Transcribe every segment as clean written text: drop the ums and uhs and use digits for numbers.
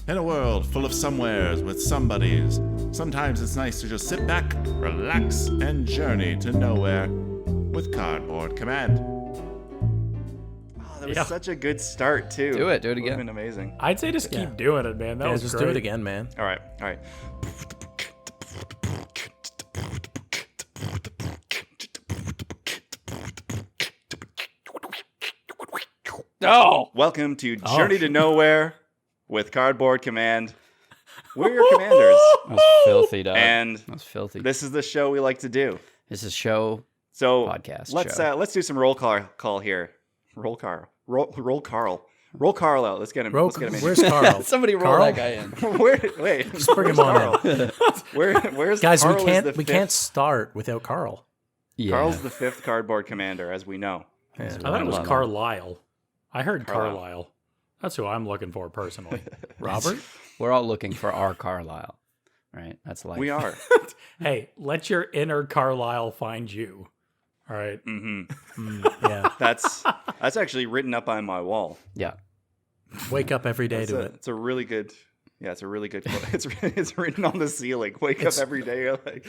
In a world full of somewheres with somebodies, sometimes it's nice to just sit back, relax, and journey to nowhere with Cardboard Command. Oh, that was such a good start, too. Do it It again. been amazing. I'd say just keep doing it, man. That was just great. do it again, man. All right. Oh, Welcome to Journey to Nowhere with Cardboard Command. We're your commanders, that was filthy, dog. and That was filthy. this is the show we like to do. This is show So podcast. let's do some roll call here. Roll Carl. Roll Carl out. Let's get him. Let's get him in. Where's Carl? Somebody roll Carl? that guy in. Wait. Just bring him on in. Where's Guys, Carl? we can't start without Carl. Yeah. Carl's the 5th cardboard commander, as we know. Yeah. I thought it was Love it. Carlisle. I heard Carlisle. Carlisle. That's who I'm looking for personally. Robert? We're all looking for our Carlisle, right? That's life. We are. Hey, let your inner Carlisle find you. All right. Yeah. That's actually written up on my wall. Yeah. Wake up every day to it. It's a really good. Yeah, it's a really good quote. It's written on the ceiling. Wake up every day. Like,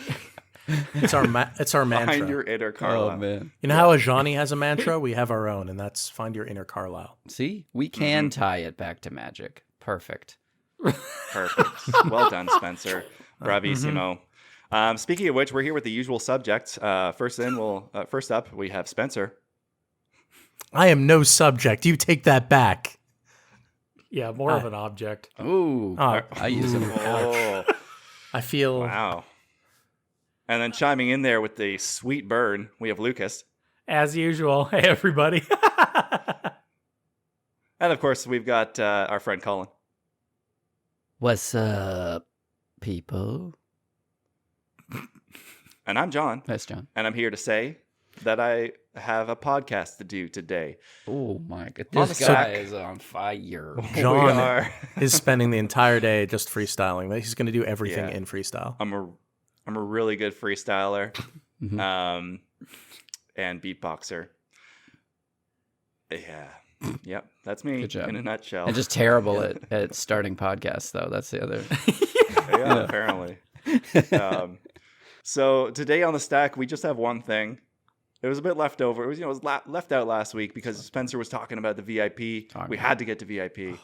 It's our find mantra. your inner Carlisle. Oh man. You know how Ajani has a mantra? We have our own, and that's find your inner Carlisle. See, we can tie it back to magic. Perfect. Perfect. Well done, Spencer. Bravissimo. Speaking of which, we're here with the usual subjects. First up, we have Spencer. I am no subject. You take that back. Yeah, more of an object. Ooh, Oh, I use them. Oh, I feel wow. And then chiming in there with the sweet burn, we have Lucas. As usual. Hey, everybody. And of course, we've got our friend Colin. What's up, people? And I'm John. That's John. And I'm here to say that I have a podcast to do today. Oh my god, On this the guy sack. is on fire. We John are. is spending the entire day just freestyling. He's going to do everything Yeah. in freestyle. I'm a really good freestyler, Mhm. and beatboxer. Yeah. Yep. That's me Good job. in a nutshell. And just terrible at starting podcasts, though. That's the other. yeah, apparently. So today on the stack, we just have one thing. It was a bit left over. It was left out last week because Spencer was talking about the VIP. We had to get to VIP.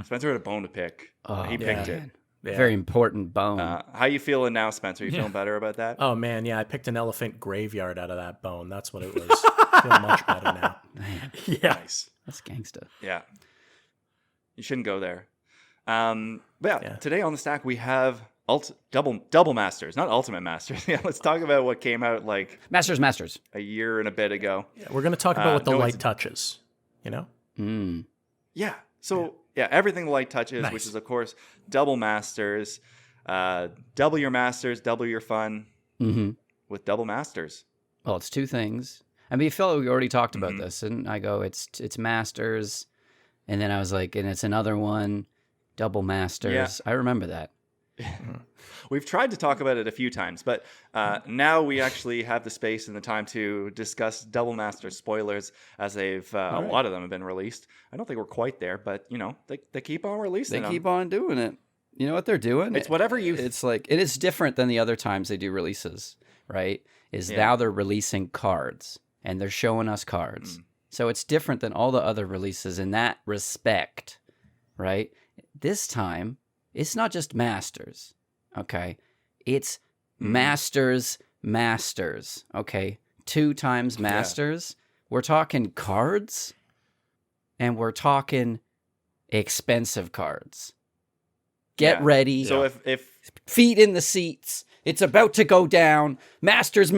Spencer had a bone to pick. He picked it. Yeah. Very important bone. How you feeling now, Spencer? You feeling better about that? Oh man, yeah, I picked an elephant graveyard out of that bone. That's what it was. I feel much better now. Yeah. Nice. That's gangsta. Yeah. You shouldn't go there. But yeah, today on the stack we have double masters, not ultimate masters. Yeah, let's talk about what came out like Masters. a year and a bit ago. Yeah, we're going to talk about what the no, light it's- touches. You know? Mm. Yeah. So yeah, everything the light touches, Nice. which is of course double masters, double your masters, double your fun Mm-hmm. with double masters. Well, it's two things. I mean, I feel like we already talked about Mhm. this, and I go, it's masters, and then I was like, and it's another one, double masters. Yeah. I remember that. We've tried to talk about it a few times, but now we actually have the space and the time to discuss Double Master spoilers as they've a lot of them have been released. I don't think we're quite there, but you know they keep on releasing They them. keep on doing it. You know what they're doing? It's whatever you. It's like it is different than the other times they do releases, right? Is Yeah. now they're releasing cards and they're showing us cards. So it's different than all the other releases in that respect, right? This time it's not just masters, okay? It's masters, okay? 2 times masters. We're talking cards and we're talking expensive cards. Get Yeah. ready. So if Feet in the seats. It's about to go down. Masters.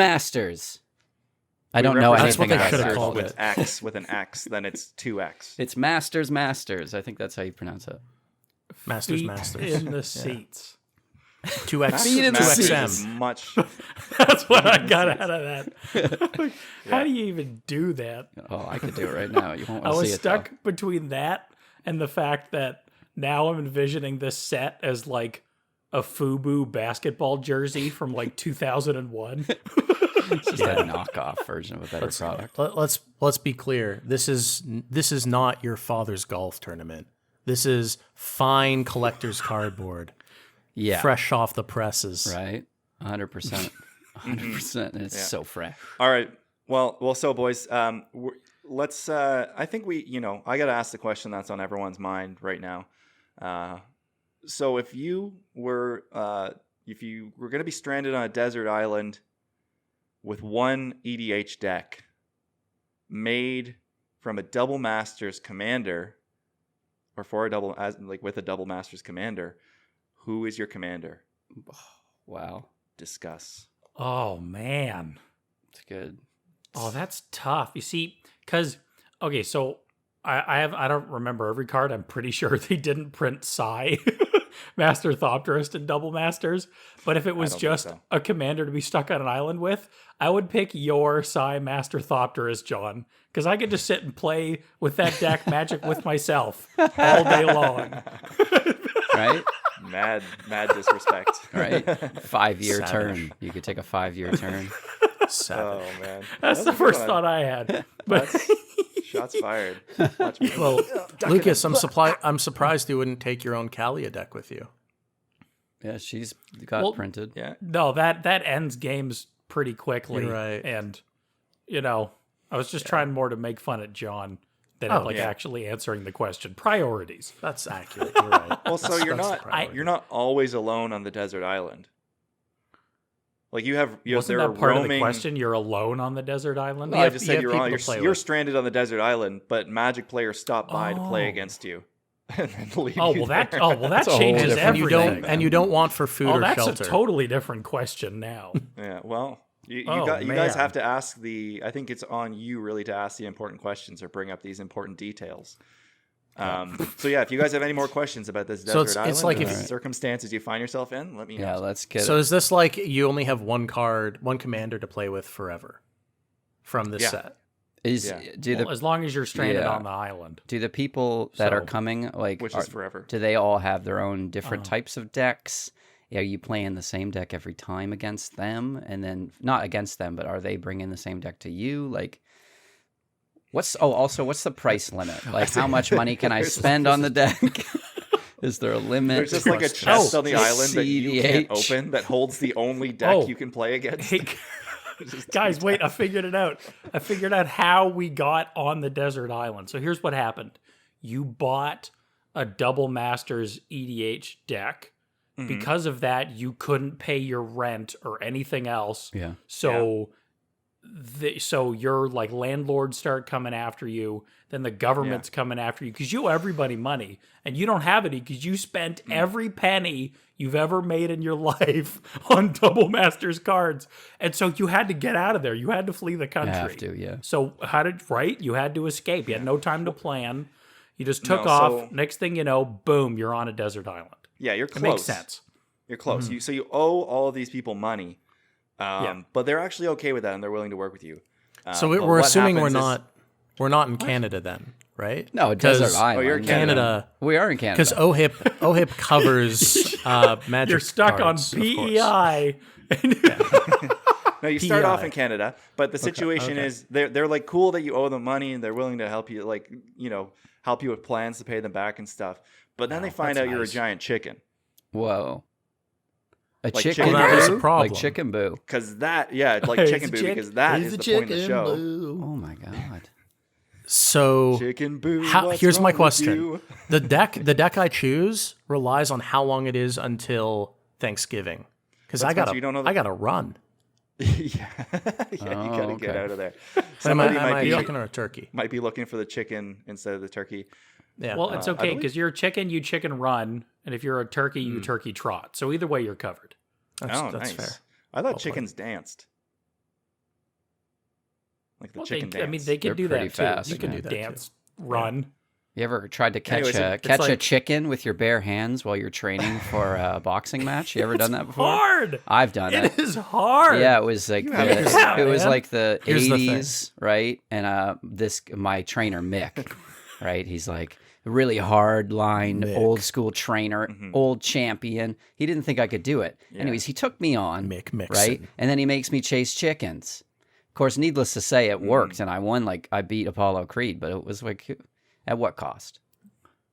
I don't know That's what anything they about should've cards. called with it. X with an X, then it's 2X. It's masters. I think that's how you pronounce it. Masters. Feet in the seats. 2X. Feet in the Masters seats. is much. That's what I got out of that. How do you even do that? Oh, I could do it right now. You won't I want to was see it. stuck between that and the fact that now I'm envisioning this set as like a FUBU basketball jersey from like 2001. It's just a knockoff version of a better product. Let's be clear. This is not your father's golf tournament. This is fine collector's cardboard, Yeah. fresh off the presses. Right. 100%. 100%. And it's so fresh. All right. Well. So, boys, let's. I think I got to ask the question that's on everyone's mind right now. So, if you were going to be stranded on a desert island with one EDH deck made from a double masters commander, or for a double with a double masters commander, who is your commander? Wow. Discuss. Oh man. It's good. Oh, that's tough. You see, because okay, so I don't remember every card. I'm pretty sure they didn't print Psy, Master Thopterist, and Double Masters. But if it was just a commander to be stuck on an island with, I would pick your Psy Master Thopterist, John, because I could just sit and play with that deck Magic with myself all day long. Right? Mad disrespect. Right? 5-year turn. You could take a 5-year turn. Oh man, That's the first thought I had. But shots fired. Watch me. Well, Lucas, I'm surprised you wouldn't take your own Kalia deck with you. Yeah, she's got printed. Yeah. no, that ends games pretty quickly. You're right. And I was just trying more to make fun at John than actually answering the question. Priorities. That's accurate. You're right. Well, so you're not always alone on the desert island. Like Wasn't that part of the question? You're alone on the desert island? No, I just said you're stranded on the desert island, but Magic players stop by to play against you. And then leave you there. That changes everything. And you don't want for food or that's shelter. a totally different question now. Yeah, well, you guys have to ask I think it's on you really to ask the important questions or bring up these important details. So yeah, if you guys have any more questions about this desert island, it's like the circumstances you find yourself in, let me know. Yeah, let's get So is this like you only have one commander to play with forever from this set? As long as you're stranded on the island. Do the people that are coming which is forever? Do they all have their own different types of decks? Are you playing the same deck every time against them, and then not against them, but are they bringing the same deck to you? Like, what's the price limit? Like, how much money can I spend on the deck? Is there a limit? There's just like a chest on the island that you can't open that holds the only deck you can play against. Hey, guys, wait, I figured it out. I figured out how we got on the desert island. So here's what happened. You bought a Double Masters EDH deck. Mm-hmm. Because of that, you couldn't pay your rent or anything else. Yeah. So so your like landlords start coming after you, then the government's coming after you because you owe everybody money and you don't have any because you spent every penny you've ever made in your life on Double Masters cards. And so you had to get out of there. You had to flee the country. You have to, yeah. So you had to escape. You had no time to plan. You just took off. Next thing you know, boom, you're on a desert island. Yeah, you're close. It makes sense. You're close. So you owe all of these people money. But they're actually okay with that, and they're willing to work with you. So we're assuming we're not in Canada then, right? No, desert island. Oh, you're in Canada. We are in Canada because OHIP covers Magic. You're stuck cards, on PEI. No, you start off in Canada, but the situation is they're like cool that you owe them money, and they're willing to help you, help you with plans to pay them back and stuff. But then they find out you're a giant chicken. Whoa. A Like chicken chicken boo? That is a problem. Like chicken boo. Because that, chicken boo, because that is the point of the show. Oh my God. So Chicken boo. here's my question: the deck I choose relies on how long it is until Thanksgiving, because I gotta run. You gotta get out of there. Am Somebody I might be chicken or a turkey? Might be looking for the chicken instead of the turkey. Yeah. Well, it's okay because you're a chicken, you chicken run, and if you're a turkey, you turkey trot. So either way, you're covered. That's nice. fair. I thought chickens danced. Like the chicken dance. I mean, they can They're do pretty that fast, too. You can do that dance, run. You ever tried to catch Anyways, a chicken with your bare hands while you're training for a boxing match? You ever done that before? Hard. I've done it. It is hard. Yeah, it was like the Here's the 80s, right? And my trainer Mick, right? He's like really hard line, old school trainer, old champion. He didn't think I could do it. Yeah. Anyways, he took me on, Mick Mixon. right? And then he makes me chase chickens. Of course, needless to say, it worked, and I won. Like I beat Apollo Creed, but it was like, at what cost?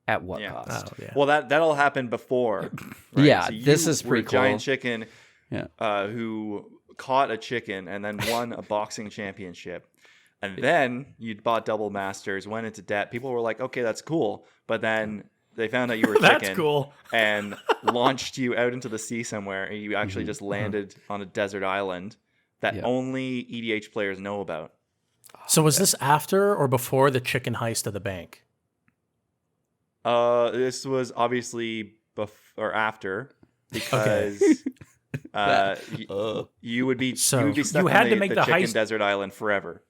At what Yeah. cost? Oh, yeah. Well, that'll happen before. Right? Yeah, So you this is were pretty a giant cool. chicken Yeah. who caught a chicken and then won a boxing championship. And then you bought Double Masters, went into debt. People were like, okay, that's cool. But then they found out you were a chicken. That's cool. And launched you out into the sea somewhere. And you actually just landed on a desert island that only EDH players know about. So was this after or before the chicken heist of the bank? This was obviously or after because you would be So you would be stuck you on had the, to make the the chicken heist- desert island forever.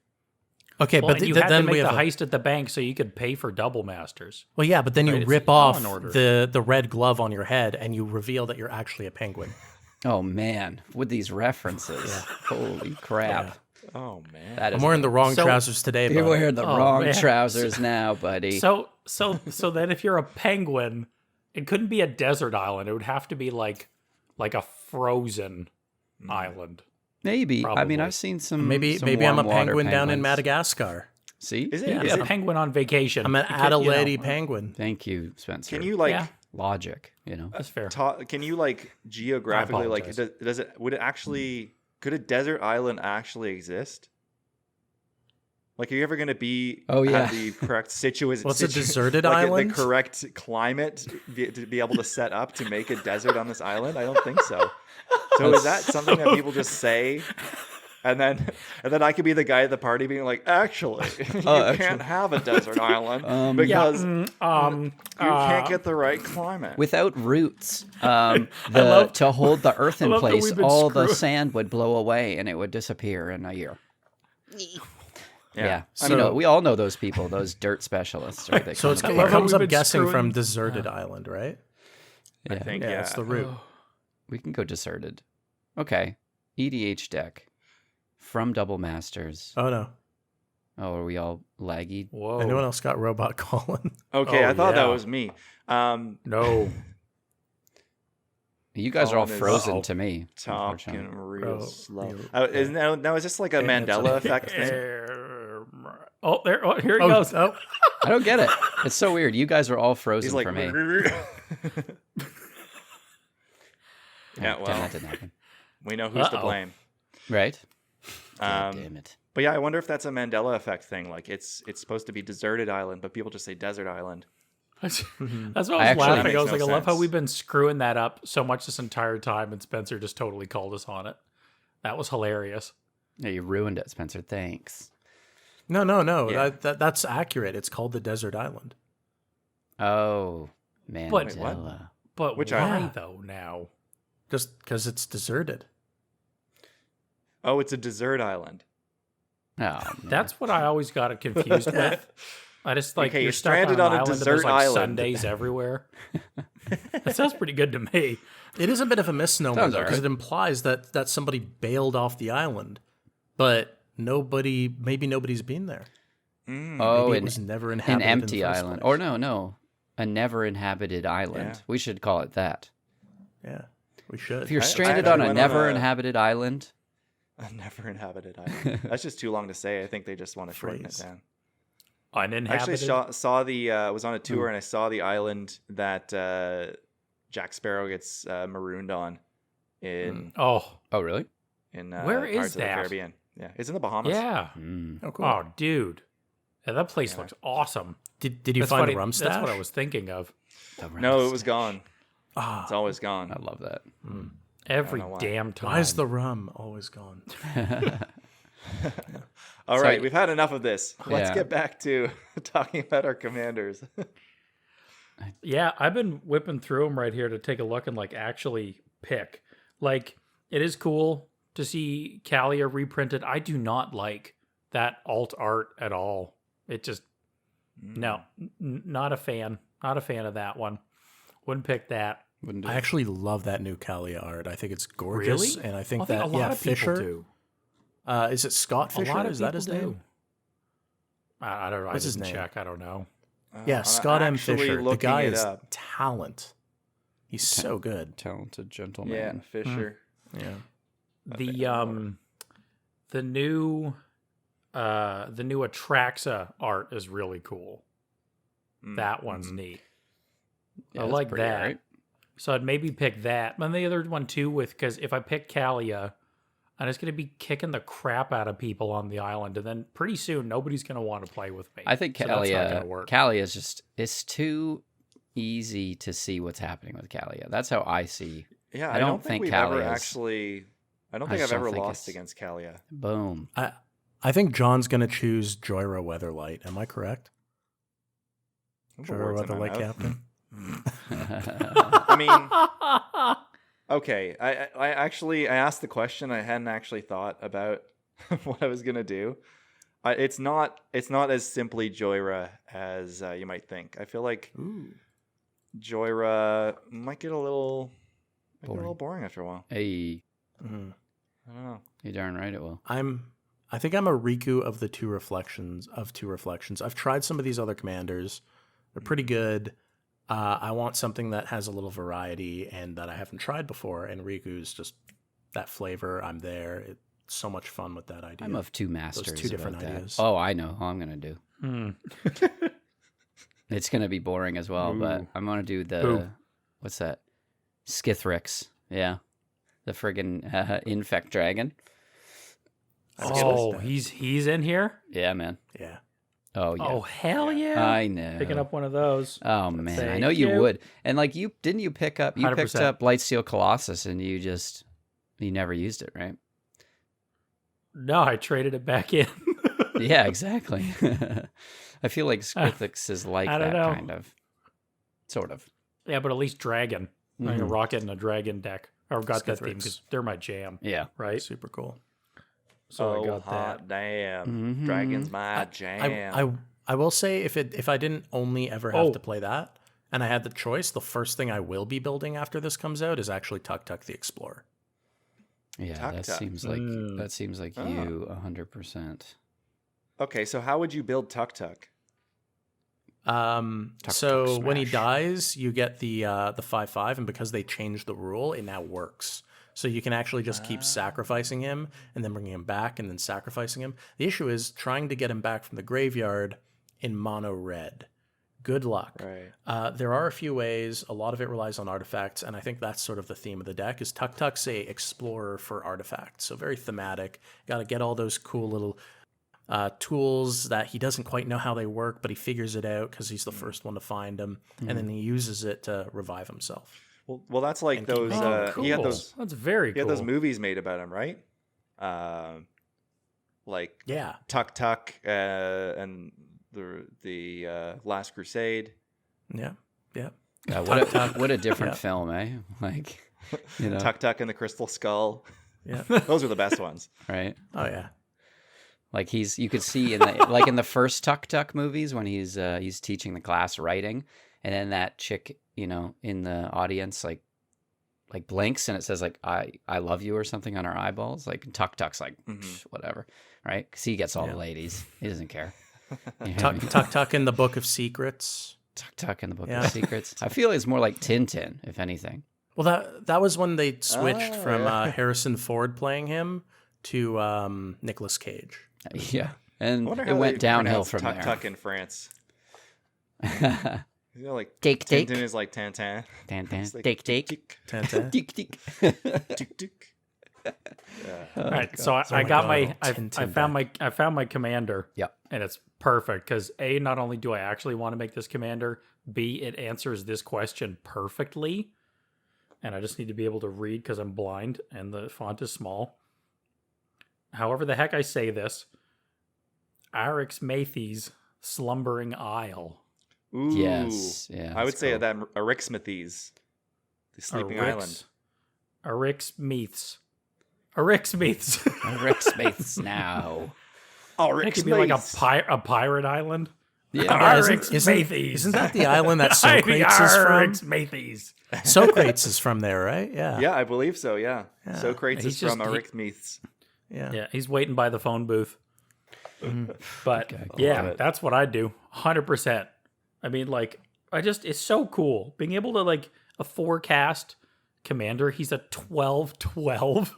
Okay, Well, but and you had to then make we the have heist at the bank so you could pay for Double Masters. well, yeah, but then Right, you it's rip the Law off and Order. the red glove on your head and you reveal that you're actually a penguin. Oh man, with these references, holy crap! Oh man. That is I'm wearing the wrong So- trousers today, You're but wearing the wrong man. trousers now, buddy. So then if you're a penguin, it couldn't be a desert island. It would have to be like a frozen island. Maybe. I mean, Probably. I've seen some. maybe some I'm a warm water penguin down in penguins. Madagascar. See? Is it? Yeah, Is a it penguin on vacation. I'm an You could, you know, Adelaide penguin. Thank you, Spencer. can you like Yeah. Logic, you know. That's fair. can you like geographically like apologize. does it would it actually could a desert island actually exist? Like, are you ever going to be yeah. at the correct situation? What's a deserted like island? The correct climate to be able to set up to make a desert on this island? I don't think so. So is that something that people just say? And then I could be the guy at the party being like, actually, you can't have a desert island because you can't get the right climate. Without roots, to hold the earth in love that place, we've been all the screwed. sand would blow away and it would disappear in a year. Yeah. I You don't know, we all know those people, those dirt specialists, right? They So come it to- love how comes, we've I'm been guessing, from screwing- deserted island, right? I think, Yeah, yeah. it's the root. we can go deserted. Okay. EDH deck from Double Masters. Oh no! Oh, are we all laggy? Whoa. Anyone else got robot calling? Okay, Oh, I thought that yeah. was me. No. You guys are all Colin is- frozen to me. Talking unfortunately. real Oh, slow. you're- Now is this like a Mandela effect thing? Oh, there. Oh, here it Oh, goes. oh, I don't get it. It's so weird. You guys are all frozen He's like, for me. yeah, Damn, well, that didn't happen. we know who's to Uh-oh. blame. Right? God Um, damn it. But yeah, I wonder if that's a Mandela effect thing. Like it's supposed to be deserted island, but people just say desert island. That's what I I was actually- laughing. I That was makes like, no I love how sense. we've been screwing that up so much this entire time, and Spencer just totally called us on it. That was hilarious. Yeah, you ruined it, Spencer. Thanks. no. Yeah. That's accurate. It's called the desert island. Oh, But- Mandela. But Which why island? though now? Just because it's deserted. Oh, it's a desert island. Oh, man. That's what I always got it confused with. I just like Okay, you're you're stuck stranded on on a an island and desert there's like island. Sundays everywhere. That sounds pretty good to me. It is a bit of a misnomer Sounds though, because alright. it implies that somebody bailed off the island, but maybe nobody's been there. oh, Maybe it an, was never an inhabited. in the empty first island. place. Or no. A never inhabited island. Yeah. We should call it that. Yeah, we should. If you're I stranded actually on a went on never a- inhabited island, A never inhabited island. That's just too long to say. I think they just want to shorten it Phrase. down. I actually Uninhabited. saw the was on a tour and I saw the island that Jack Sparrow gets marooned on in Oh, oh really? Where Pirates is of the that? Caribbean. Yeah, it's in the Bahamas. yeah. Mm. Oh, cool. Oh, dude. Yeah, that place looks awesome. Did you That's find funny- the rum stash? That's what I was thinking of. No, it was gone. Ah, It's always gone. I love that. Every know why. damn time. why is the rum always gone? All So right, I- we've had enough of this. Let's Yeah. get back to talking about our commanders. Yeah, I've been whipping through them right here to take a look and like actually pick. Like, it is cool to see Kalia reprinted. I do not like that alt art at all. It just no, not a fan. Not a fan of that one. Wouldn't pick that. Wouldn't do I it. actually love that new Kalia art. I think it's gorgeous, Really? and I think I think that a lot of Fisher. people do. Is it Scott A Fisher? lot of Is that people his do. name? I don't know. What's I his didn't name? check. I don't know. Yeah, I'm Scott M. actually Fisher. The looking guy it is up. talent. He's so good. Talented gentleman. Yeah, Fisher. Yeah. The new Atraxa art is really cool. That one's neat. Yeah, I that's like pretty that. alright. So I'd maybe pick that. And the other one too, because if I pick Kalia, I'm just going to be kicking the crap out of people on the island. And then pretty soon, nobody's going to want to play with me. I think so that's not gonna work. Kalia is just, it's too easy to see what's happening with Kalia. That's how I see. Yeah, I don't think we've Kalia ever is- actually. I don't I think I've just don't ever think lost it's- against Kalia. Boom. I think John's going to choose Joyra Weatherlight. Am I correct? Don't put Joyra words in my Weatherlight mouth. captain. I mean, okay. I actually I asked the question. I hadn't actually thought about what I was gonna do. It's not as simply Joyra as you might think. I feel like Joyra might get a little boring after a while. Hey, Mhm. I don't know. you're darn right it will. I think I'm a Riku of the two reflections. I've tried some of these other commanders. They're pretty good. I want something that has a little variety and that I haven't tried before. And Riku's just that flavor. I'm there. It's so much fun with that idea. I'm of two masters. Those two different about that. ideas. Oh, I know how I'm going to do. It's going to be boring as well, but I'm going to do the, what's that? Skithrix. Yeah. The friggin' Infect Dragon. Oh, he's in here? Yeah, man. Yeah. Oh, yeah. Oh, hell yeah. I know. Picking up one of those. Oh, man. I Thank know you you. would. And like, you picked 100%. up Lightsteel Colossus and you never used it, right? No, I traded it back in. Yeah, exactly. I feel like Skithrix is like I don't that know. kind of. Sort of. Yeah, but at least dragon. Like a Mhm. rocket and a dragon deck. I've got that Skithrix. theme because they're my jam, Yeah. right? Super cool. So I Oh, got hot that. damn! Mhm. Dragon's my jam. I will say if I didn't only ever have to play that and I had the choice, the first thing I will be building after this comes out is actually Tuk Tuk the Explorer. Yeah, Tuk that Tuk. seems like Oh. you 100%. Okay, so how would you build Tuk Tuk? So Tuk when he smash. dies, you get the 5/5, and because they changed the rule, it now works. So you can actually just keep sacrificing him and then bringing him back and then sacrificing him. The issue is trying to get him back from the graveyard in mono red. Good luck. Right. There are a few ways. A lot of it relies on artifacts, and I think that's sort of the theme of the deck. Is Tuk Tuk's a explorer for artifacts, so very thematic. Got to get all those cool little tools that he doesn't quite know how they work, but he figures it out because he's the first one to find them, and then he uses it to revive himself. Well, that's like And keep those. making Oh, cool. He had those. That's very He cool. had those movies made about him, right? Like Yeah, Tuk Tuk and the Last Crusade. yeah. God, what a different film, eh? Like, you know, Tuk Tuk and the Crystal Skull. Yeah. Those are the best ones. right? Oh yeah. Like you could see in the first Tuk Tuk movies when he's teaching the class writing, and then that chick, you know, in the audience like blinks and it says like I love you or something on her eyeballs. Like Tuk Tuk's like whatever, right? Because he gets all the ladies. He doesn't care. You know what I mean? Tuk Tuk in the Book of Secrets. Tuk Tuk in the Book Yeah. of Secrets. I feel it's more like Tintin, if anything. Well, that was when they switched from yeah. Harrison Ford playing him to Nicolas Cage. Yeah, I and wonder it how went they downhill pronounce from Tuk there. Tuk in France. You know, like Take, take. Tintin is like Tintin. Tintin. It's like Take, take. tick, Tintin. Tick, tick. tick, tick. Yeah. All right, so Oh I my got God, my Tintin I found my commander. Yep. And it's perfect because A, not only do I actually want to make this commander, B, it answers this question perfectly. And I just need to be able to read because I'm blind and the font is small. However the heck I say this, Arix Mathes Slumbering Isle. Ooh. Yes. Yeah. I would that's say cool. that Arixmethes, the Sleeping Island. Arix Meaths. Arix Meaths. Rex Space now. It could be like a pirate island. Yeah. Arix isn't- Mathes. Isn't that the island that Socrates is from? Arix Mathes. Socrates is from there, right? Yeah. Yeah, I believe so. Yeah. Yeah. Socrates He's is just- from he- Arixmethes. Yeah. Yeah, he's waiting by the phone booth. But Okay, yeah, love it. that's what I do. 100%. I mean, like, it's so cool being able to like a forecast commander. He's a 12/12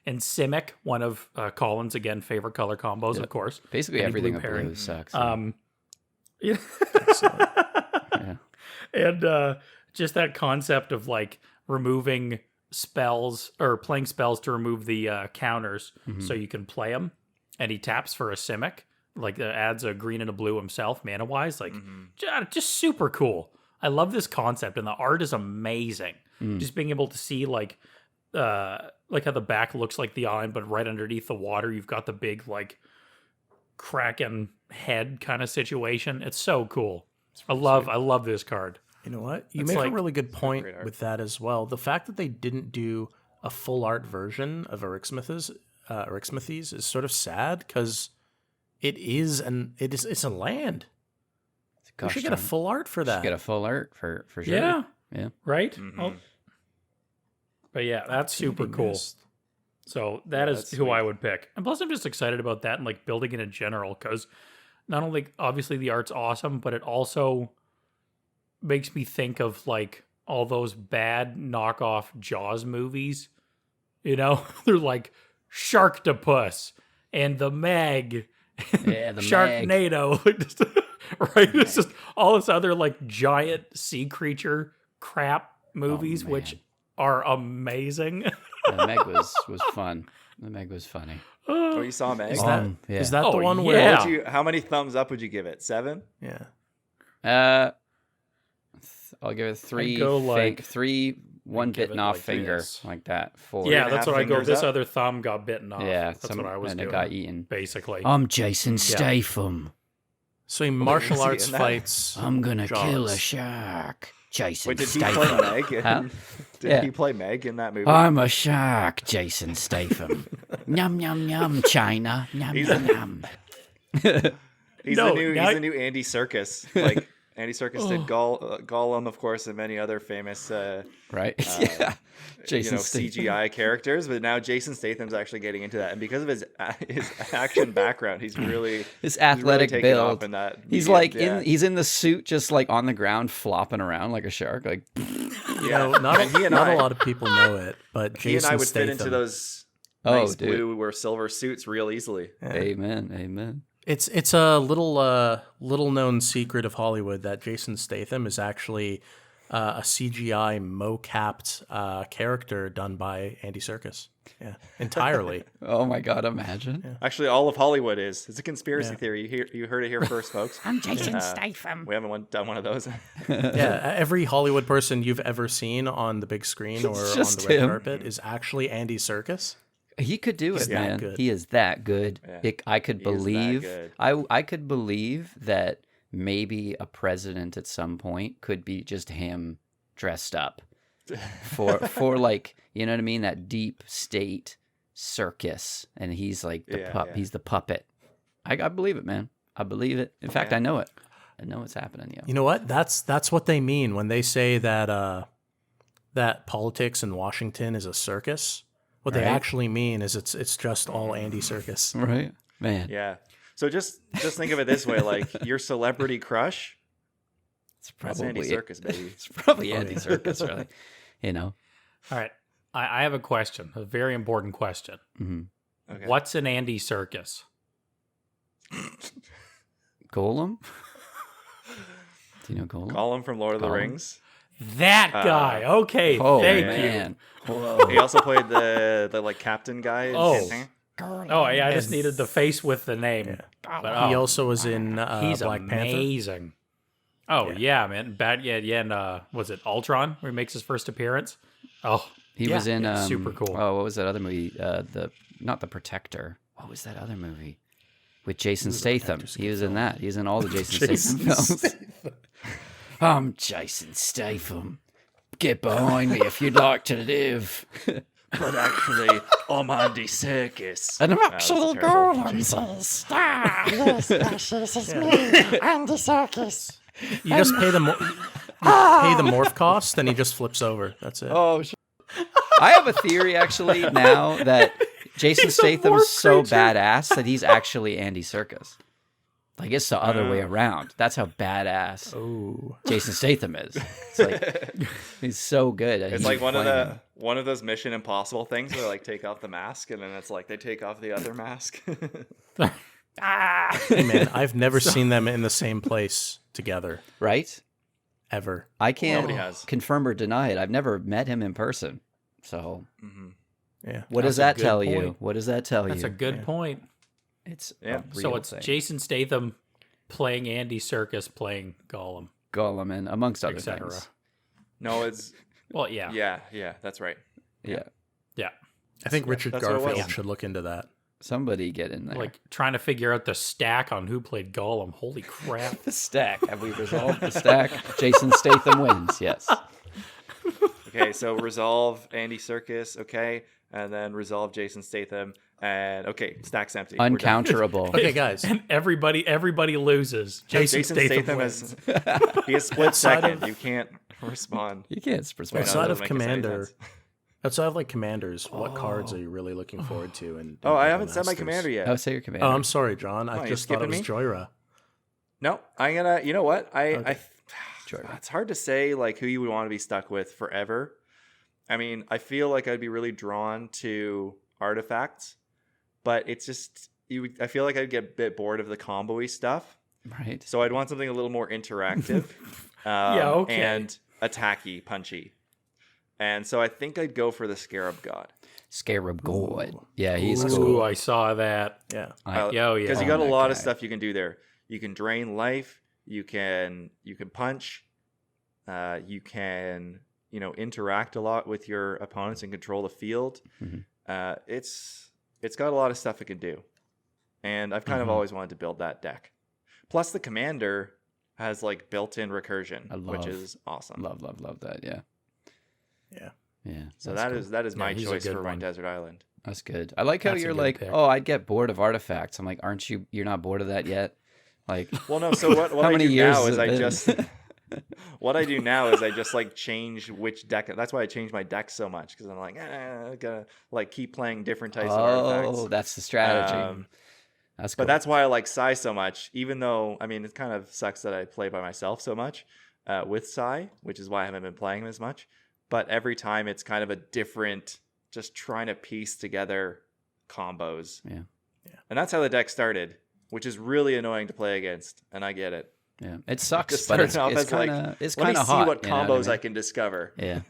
and Simic, one of Colin's again favorite color combos, of course. Basically Any everything blue with pairing. blue sucks. Yeah. Yeah. And just that concept of like removing spells or playing spells to remove the counters so you can play them, and he taps for a Simic, like adds a green and a blue himself mana wise, like just super cool. I love this concept, and the art is amazing. Just being able to see like how the back looks like the island, but right underneath the water you've got the big like kraken head kind of situation. It's so cool. I love this card. You know what? You It's make like- a really good point great art. with that as well. The fact that they didn't do a full art version of Erixmathes is sort of sad because it's a land. We should get a full art for that. Get a full art for sure. Yeah. Yeah. Right? But yeah, that's super cool. Missed. So that is that's who sweet. I would pick. And plus I'm just excited about that and like building it in general, because not only obviously the art's awesome, but it also makes me think of like all those bad knockoff Jaws movies. You know? They're like Sharktopus and the Meg, Yeah, the Meg. Sharknado. Like, just- right? It's just all this other like giant sea creature crap movies, which man. are amazing. The Meg was fun. The Meg was funny. Oh, you saw Meg? Is that yeah. is that Oh, the one yeah. where? How many thumbs up would you give it? 7? Yeah. I'll give it 3. go like- 3 one give bitten it off like finger this. like that. 4. Yeah, and a that's half what I go. fingers This up? other thumb got bitten off. Yeah, that's what I was and doing. it got eaten. Basically. I'm Jason Statham. So in martial was he arts in that? fights. I'm gonna kill a Jaws. shark. Jason Wait, did he play Statham. Meg? Huh? Did Yeah. he play Meg in that movie? I'm a shark, Jason Statham. Yum yum yum, China. Yum He's yum yum. He's No, the now- new Andy Serkis. Like Andy Serkis did Gollum, of course, and many other famous Right? yeah. Jason Statham. CGI characters. But now Jason Statham's actually getting into that, and because of his action background, he's really His he's athletic really taken off build. in that. He's medium, like yeah. he's in the suit, just like on the ground, flopping around like a shark. Like, You know, not And he and not I- a lot of people know it, but he and Jason I would Statham. fit into those Oh, nice dude. blue or silver suits real easily. amen, amen. It's a little known secret of Hollywood that Jason Statham is actually a CGI mo-capped character done by Andy Serkis. Yeah, entirely. Oh my God, imagine. Actually, all of Hollywood is. It's a conspiracy theory. You heard it here first, folks. I'm Jason Statham. We haven't done one of those. Yeah, every Hollywood person you've ever seen on the big screen or on just the red him. carpet is actually Andy Serkis. He could do it, that man. good. He is that good. Yeah. I could He is that believe. good. I could believe that maybe a president at some point could be just him dressed up for like, you know what I mean, that deep state circus, and he's like the Yeah. He's the puppet. I believe it, man. I believe it. In fact, I know it. I know it's happening. Yeah. You know what? That's what they mean when they say that that politics in Washington is a circus. What they Right. actually mean is it's just all Andy Serkis. Right, man. Yeah. So just think of it this way: like your celebrity crush. It's That's probably Andy Serkis, baby. It's probably Andy Serkis, really. You know. All right. I have a question, a very important question. Okay. What's an Andy Serkis? Golem? Do you know Golem? Gollum from Lord of the Gollum? Rings. That guy. Okay. Oh thank you. man. Whoa. He also played the like captain guy. in Oh. Tintin. Oh, yeah. I just needed the face with the name. But, He oh, also was in he's Black Panther. amazing. Oh, yeah, man. And was it Ultron where he makes his first appearance? Oh, He was in super cool. Oh, what was that other movie? Not the Protector. What was that other movie? With Jason Statham. He was in that. He was in all the Jason Statham films. I'm Jason Statham. Get behind me if you'd like to live. But actually, I'm Andy Serkis. And I'm that's actually terrible. Golem. You just pay the pay the morph cost, and he just flips over. That's it. Oh, I have a theory actually now that Jason He's a Statham's morph so creature. badass that he's actually Andy Serkis. Like it's the other way around. That's how badass Ooh. Jason Statham is. It's like he's so good. It's like one of those Mission Impossible things where like take off the mask and then it's like they take off the other mask. Hey man, I've never seen them in the same place together. right. ever. I can't Nobody has. confirm or deny it. I've never met him in person. So Yeah. what does That's a that tell good you? point. What does that tell That's you? a good point. It's Yeah. a So real it's thing. Jason Statham playing Andy Serkis playing Gollum, Gollum and amongst other etc. things. No, it's Well, yeah. yeah, that's right. Yeah. Yeah. I think Richard that's what it was. Garfield should look into that. Somebody get in there. Like trying to figure out the stack on who played Gollum. Holy crap. the stack. Have we resolved the stack? Jason Statham wins. Yes. Okay, so resolve Andy Serkis, okay, and then resolve Jason Statham, and okay, stack's empty. We're done. Uncounterable. Okay, guys. And everybody loses. Jason Statham has wins. he has split Outside second. of- You can't respond. You can't Wait, no, persuade. that Outside doesn't of make any Commander, sense. outside of like Commanders, what cards are you really looking forward to? And Oh, I haven't said my commander yet. Oh, say your commander. Oh, I'm sorry, John. I Why, you just thought it was skipping Joyra. No, I'm gonna. You know what? Okay. Jordan. It's hard to say like who you would want to be stuck with forever. I mean, I feel like I'd be really drawn to artifacts, but it's just I feel like I'd get a bit bored of the combo-y stuff. Right. So I'd want something a little more interactive, okay. and attacky, punchy. And so I think I'd go for the Scarab God. Scarab God. Yeah, he's Ooh, cool. I saw that. Yeah. I- Yeah, Because you Oh, got a that lot of guy. stuff you can do there. You can drain life. You can punch. You can interact a lot with your opponents and control the field. Mhm. It's got a lot of stuff it can do, and I've kind of always wanted to build that deck. Plus, the commander has like built-in recursion, which is awesome. love that. Yeah. Yeah. Yeah. So that's that is Yeah, my he's a choice good for my one. desert island. That's good. I like how That's a you're good like, pick. oh, I'd get bored of artifacts. I'm like, aren't you? You're not bored of that yet? Like, Well, no. So what How I many do years now has is it I been? just what I do now is I just like change which deck. That's why I change my deck so much because I'm like, I gotta like keep playing different types of artifacts. oh, that's the strategy. That's cool. But that's why I like Psy so much, even though, I mean, it kind of sucks that I play by myself so much with Psy, which is why I haven't been playing him as much. But every time it's kind of a different, just trying to piece together combos. Yeah. And that's how the deck started, which is really annoying to play against. And I get it. Yeah, it sucks, Just but it's starting off as like, kind of it's let kind me of see hot. what you know combos I I mean? can discover. Yeah,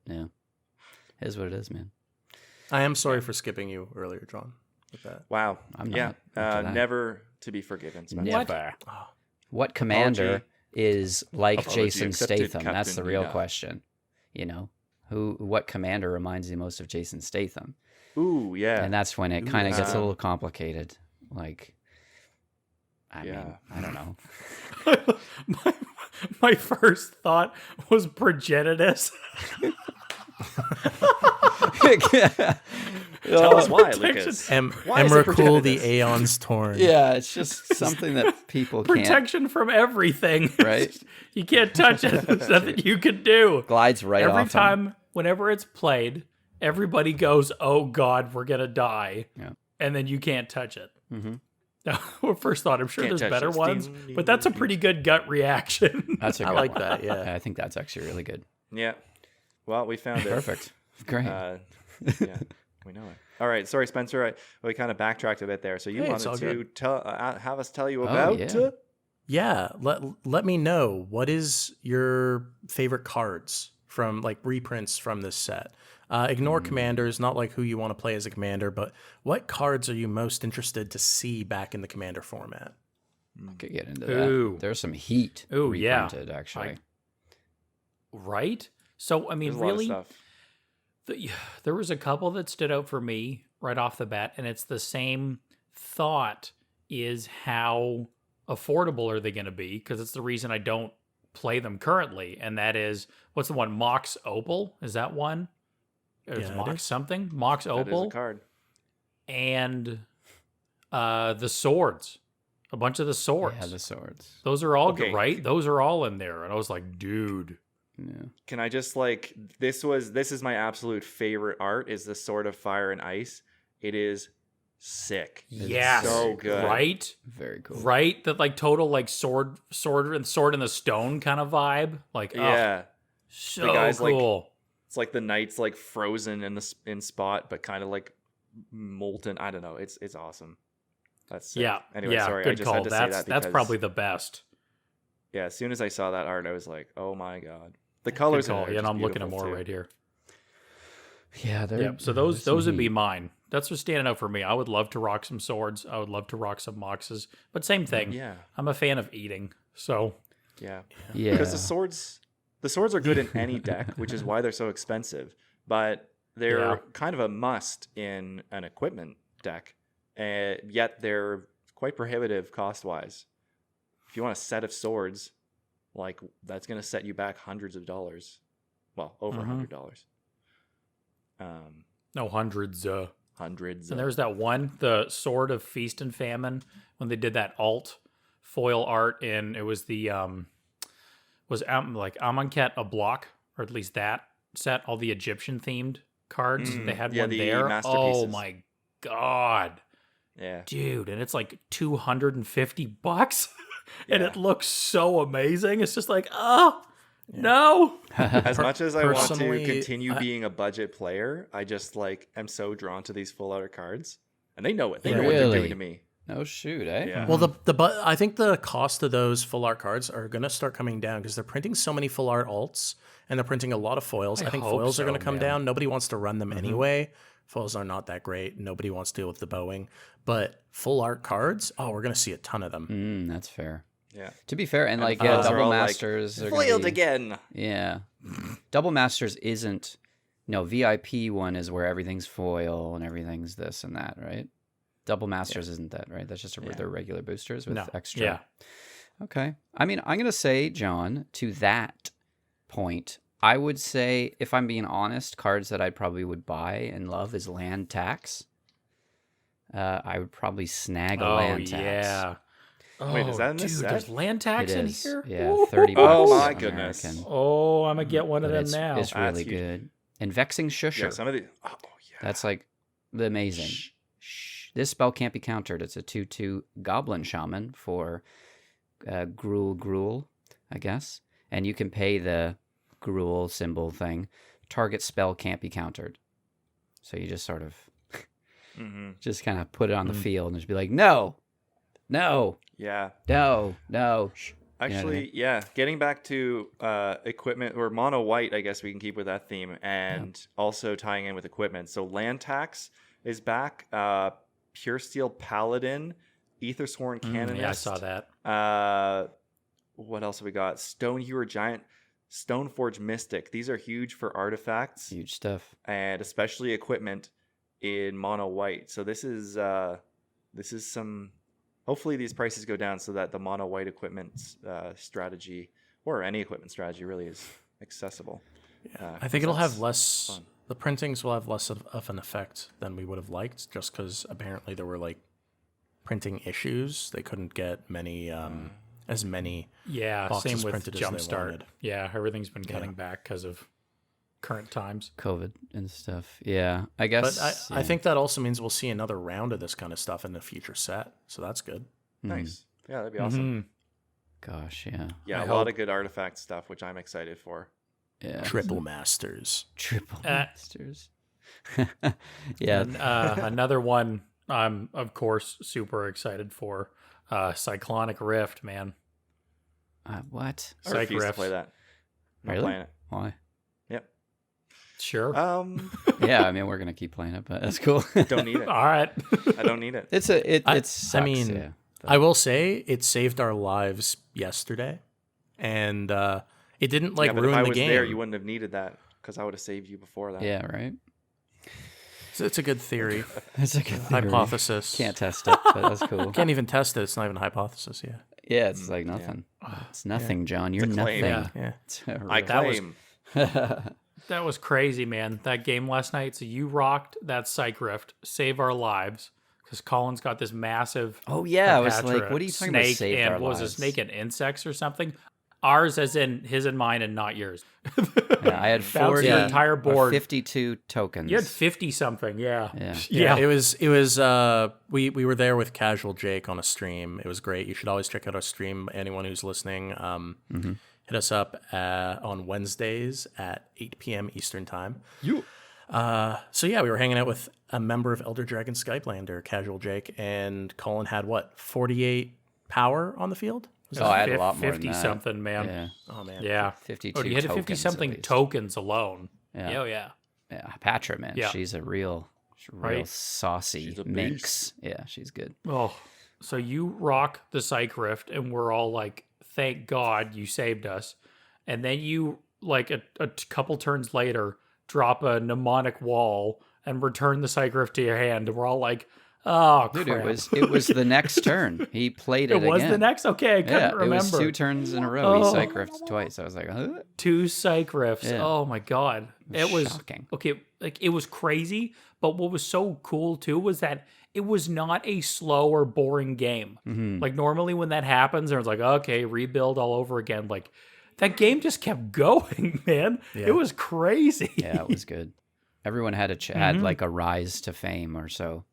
yeah, it is what it is, man. I am sorry for skipping you earlier, John, with that. Wow. I'm yeah. not after that. Never to be forgiven. Spencer. Never. What commander Apology. is like Apology Jason accepted, Statham? That's the Captain real Nina. question. What commander reminds you most of Jason Statham? Ooh, yeah. And that's when it kind of gets a um, little complicated. Like, I mean, Yeah. I don't know. my first thought was Progenitus. Tell us why, Protection. Lucas. Why is it protected Emrakul, the this? Aeon's Torn. Yeah, it's just something that people can't. Protection from everything. Right? You can't touch it. There's nothing you can do. Glides right Every off. 'em. time, whenever it's played, everybody goes, "Oh God, we're gonna die," Yeah. and then you can't touch it. Mhm. Now, first thought, I'm sure Can't there's touch better it. ones, Ding, but that's a ding, pretty good gut reaction. That's a I good like one. that, yeah. I think that's actually really good. Yeah. Well, we found it. Perfect. Great. Yeah, we know it. All right. Sorry, Spencer. We kind of backtracked a bit there. So you Hey, it's wanted all to good. tell, have us tell you Oh, about? yeah. Yeah, let me know, what is your favorite cards from like reprints from this set? Ignore commanders, not like who you want to play as a commander, but what cards are you most interested to see back in the commander format? Could get into Ooh. that. There's some heat Ooh, yeah. reprinted, actually. Right? So, I mean, There's a lot of really, stuff. there was a couple that stood out for me right off the bat, and it's the same thought, is how affordable are they going to be? Because it's the reason I don't play them currently, and that is, what's the one? Mox Opal? Is that one? Or Yeah, it Mox is. something? Mox That is a Opal? card. And the swords. A bunch of the swords. Yeah, the swords. Those are all Okay. good, right? Those are all in there. And I was like, dude. Yeah. Can I just like this is my absolute favorite art is the Sword of Fire and Ice. It is sick. Yes. so good. Right? Very cool. Right? That like total like sword in the stone kind of vibe. Like, oh, Yeah. so guy's, like, cool. It's like the knight's like frozen in spot, but kind of like molten. I don't know. It's awesome. That's sick. Yeah. Anyway, yeah, sorry. good I just call. had to say that That's because probably the best. Yeah, as soon as I saw that art, I was like, oh my god. The colors in it are and just I'm looking at beautiful, more too. right here. Yeah, Yeah, so those would be mine. That's what's standing out for me. I would love to rock some swords. I would love to rock some moxes. But same thing. Yeah. I'm a fan of eating. So Yeah. Yeah. Because the swords are good in any deck, which is why they're so expensive. But they're Yeah. kind of a must in an equipment deck. Yet they're quite prohibitive cost-wise. If you want a set of swords, like that's going to set you back hundreds of dollars. Well, over $100. no, hundreds. Hundreds. And there's that one, the Sword of Feast and Famine, when they did that alt foil art, and it was the like Amonkhet a block, or at least that set, all the Egyptian themed cards. They had one the there. Oh masterpieces. my god, Yeah. dude! And it's like $250, and Yeah. it looks so amazing. It's just like, oh no. As much as I want to Personally, continue being a budget player, I just like am so drawn to these full art cards, and they know it. They know what they're Really? doing to me. No shoot, eh? Yeah. Well, I think the cost of those full art cards are going to start coming down because they're printing so many full art alts and they're printing a lot of foils. I think hope foils are so, going to come man. down. Nobody wants to run them anyway. Foils are not that great. Nobody wants to deal with the bowing. But full art cards, oh, we're going to see a ton of them. That's fair. Yeah. To be fair, and like foils are double all like, masters are gonna Foiled be- again. Yeah, double masters isn't. No, VIP one is where everything's foil and everything's this and that, right? Double masters isn't that, right? That's just their regular boosters with No. extra. Yeah. Okay. I mean, I'm gonna say, John, to that point, I would say, if I'm being honest, cards that I probably would buy and love is land tax. I would probably snag a Oh land tax. yeah. Wait, is that in dude, this set? there's land It tax in is. here? Yeah, Ooh. $30. Oh, my goodness. American. Oh, I'm gonna get one of But them it's, now. it's really That's huge. good. And Vexing Shusher. Yeah, some of the. Oh yeah. That's like the amazing. Shh. This spell can't be countered. It's a 2/2 Goblin Shaman for Gruul, I guess. And you can pay the Gruul symbol thing. Target spell can't be countered. So you just sort of just kind of put it on the field and just be like, no, no, Yeah. no, no. Shh. Actually, yeah. Getting back to equipment or mono white, I guess we can keep with that theme, and also tying in with equipment. So land tax is back. Pure Steel Paladin, Aethersworn Canonist. Yeah, I saw that. What else have we got? Stonehewer Giant, Stoneforge Mystic. These are huge for artifacts Huge stuff. and especially equipment in mono white. So this is some. Hopefully these prices go down so that the mono white equipment strategy or any equipment strategy really is accessible. I think it'll have that's less. fun. The printings will have less of an effect than we would have liked, just because apparently there were like printing issues. They couldn't get many as many. Yeah, boxes same with printed as they Jumpstart. wanted. Yeah, everything's been cutting back because of current times. COVID and stuff. Yeah, I guess. But I think that also means we'll see another round of this kind of stuff in the future set. So that's good. Nice. Yeah, that'd be awesome. Gosh, yeah. Yeah, I a lot hope. of good artifact stuff, which I'm excited for. Yeah. Triple Masters. Triple Uh, Masters. Yeah. And, another one I'm, of course, super excited for. Cyclonic Rift, man. What? I Psych refuse to Rift. play that. Not Really? playing it. Why? Yep. Sure. Yeah, I mean, we're gonna keep playing it, but that's cool. Don't need it. All right. I don't need it. It's I sucks, mean, yeah. I will say it saved our lives yesterday, and it didn't like yeah, but ruin if I the was game. there, you wouldn't have needed that because I would have saved you before that. Yeah, right. So it's a good theory, It's a good theory. hypothesis. Can't test it, but that's cool. Can't even test it. It's not even a hypothesis. Yeah, Yeah, it's like nothing. It's nothing, John. You're It's a claim. nothing. yeah. It's a I real- That was- claim. That was crazy, man. That game last night. So you rocked that Psych Rift, save our lives, because Colin's got this massive. Oh yeah, I was Cleopatra like, what are you talking snake about? Saved and our what was lives. a snake and insects or something? Ours, as in his and mine, and not yours. Yeah, I had Bounced 40, your entire board. 52 tokens. You had 50 something, yeah. Yeah. Yeah, it was we were there with Casual Jake on a stream. It was great. You should always check out our stream. Anyone who's listening, hit us up on Wednesdays at 8 p.m. Eastern time. So yeah, we were hanging out with a member of Elder Dragon Skyplander, Casual Jake, and Colin had what 48 power on the field. Oh, I had a lot more than 50 that. something, man. Yeah, Oh man. Yeah. 52. Oh, you had a 50 tokens, something at least. tokens alone. Yeah. Oh, yeah. Yeah, Patra, man, Yeah. she's a real Right. saucy She's a minx. Yeah, she's good. Oh, so you rock the Psych Rift, and we're all like, thank God you saved us. And then you, like, a couple turns later, drop a mnemonic wall and return the Psych Rift to your hand. And we're all like, oh, crap. Dude, it was the next turn. He played it It was again. the next? Okay, I couldn't Yeah, remember. it was 2 turns in a row. He Oh. Psych Rifted twice. I was like, huh? 2 Psych Rifts. Yeah. Oh, my God. It was Shocking. okay. Like, it was crazy. But what was so cool, too, was that it was not a slow or boring game. Mm-hmm. Like, normally when that happens, it's like, okay, rebuild all over again. Like, that game just kept going, man. Yeah. It was crazy. Yeah, it was good. Everyone had had like a rise to fame or so.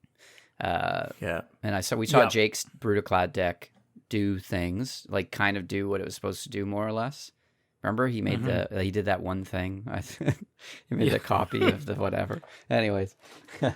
Yeah. And we saw Yeah. Jake's Brutaclad deck do things, like kind of do what it was supposed to do more or less. Remember, he made he did that one thing. He made the copy of the whatever. Anyways, That's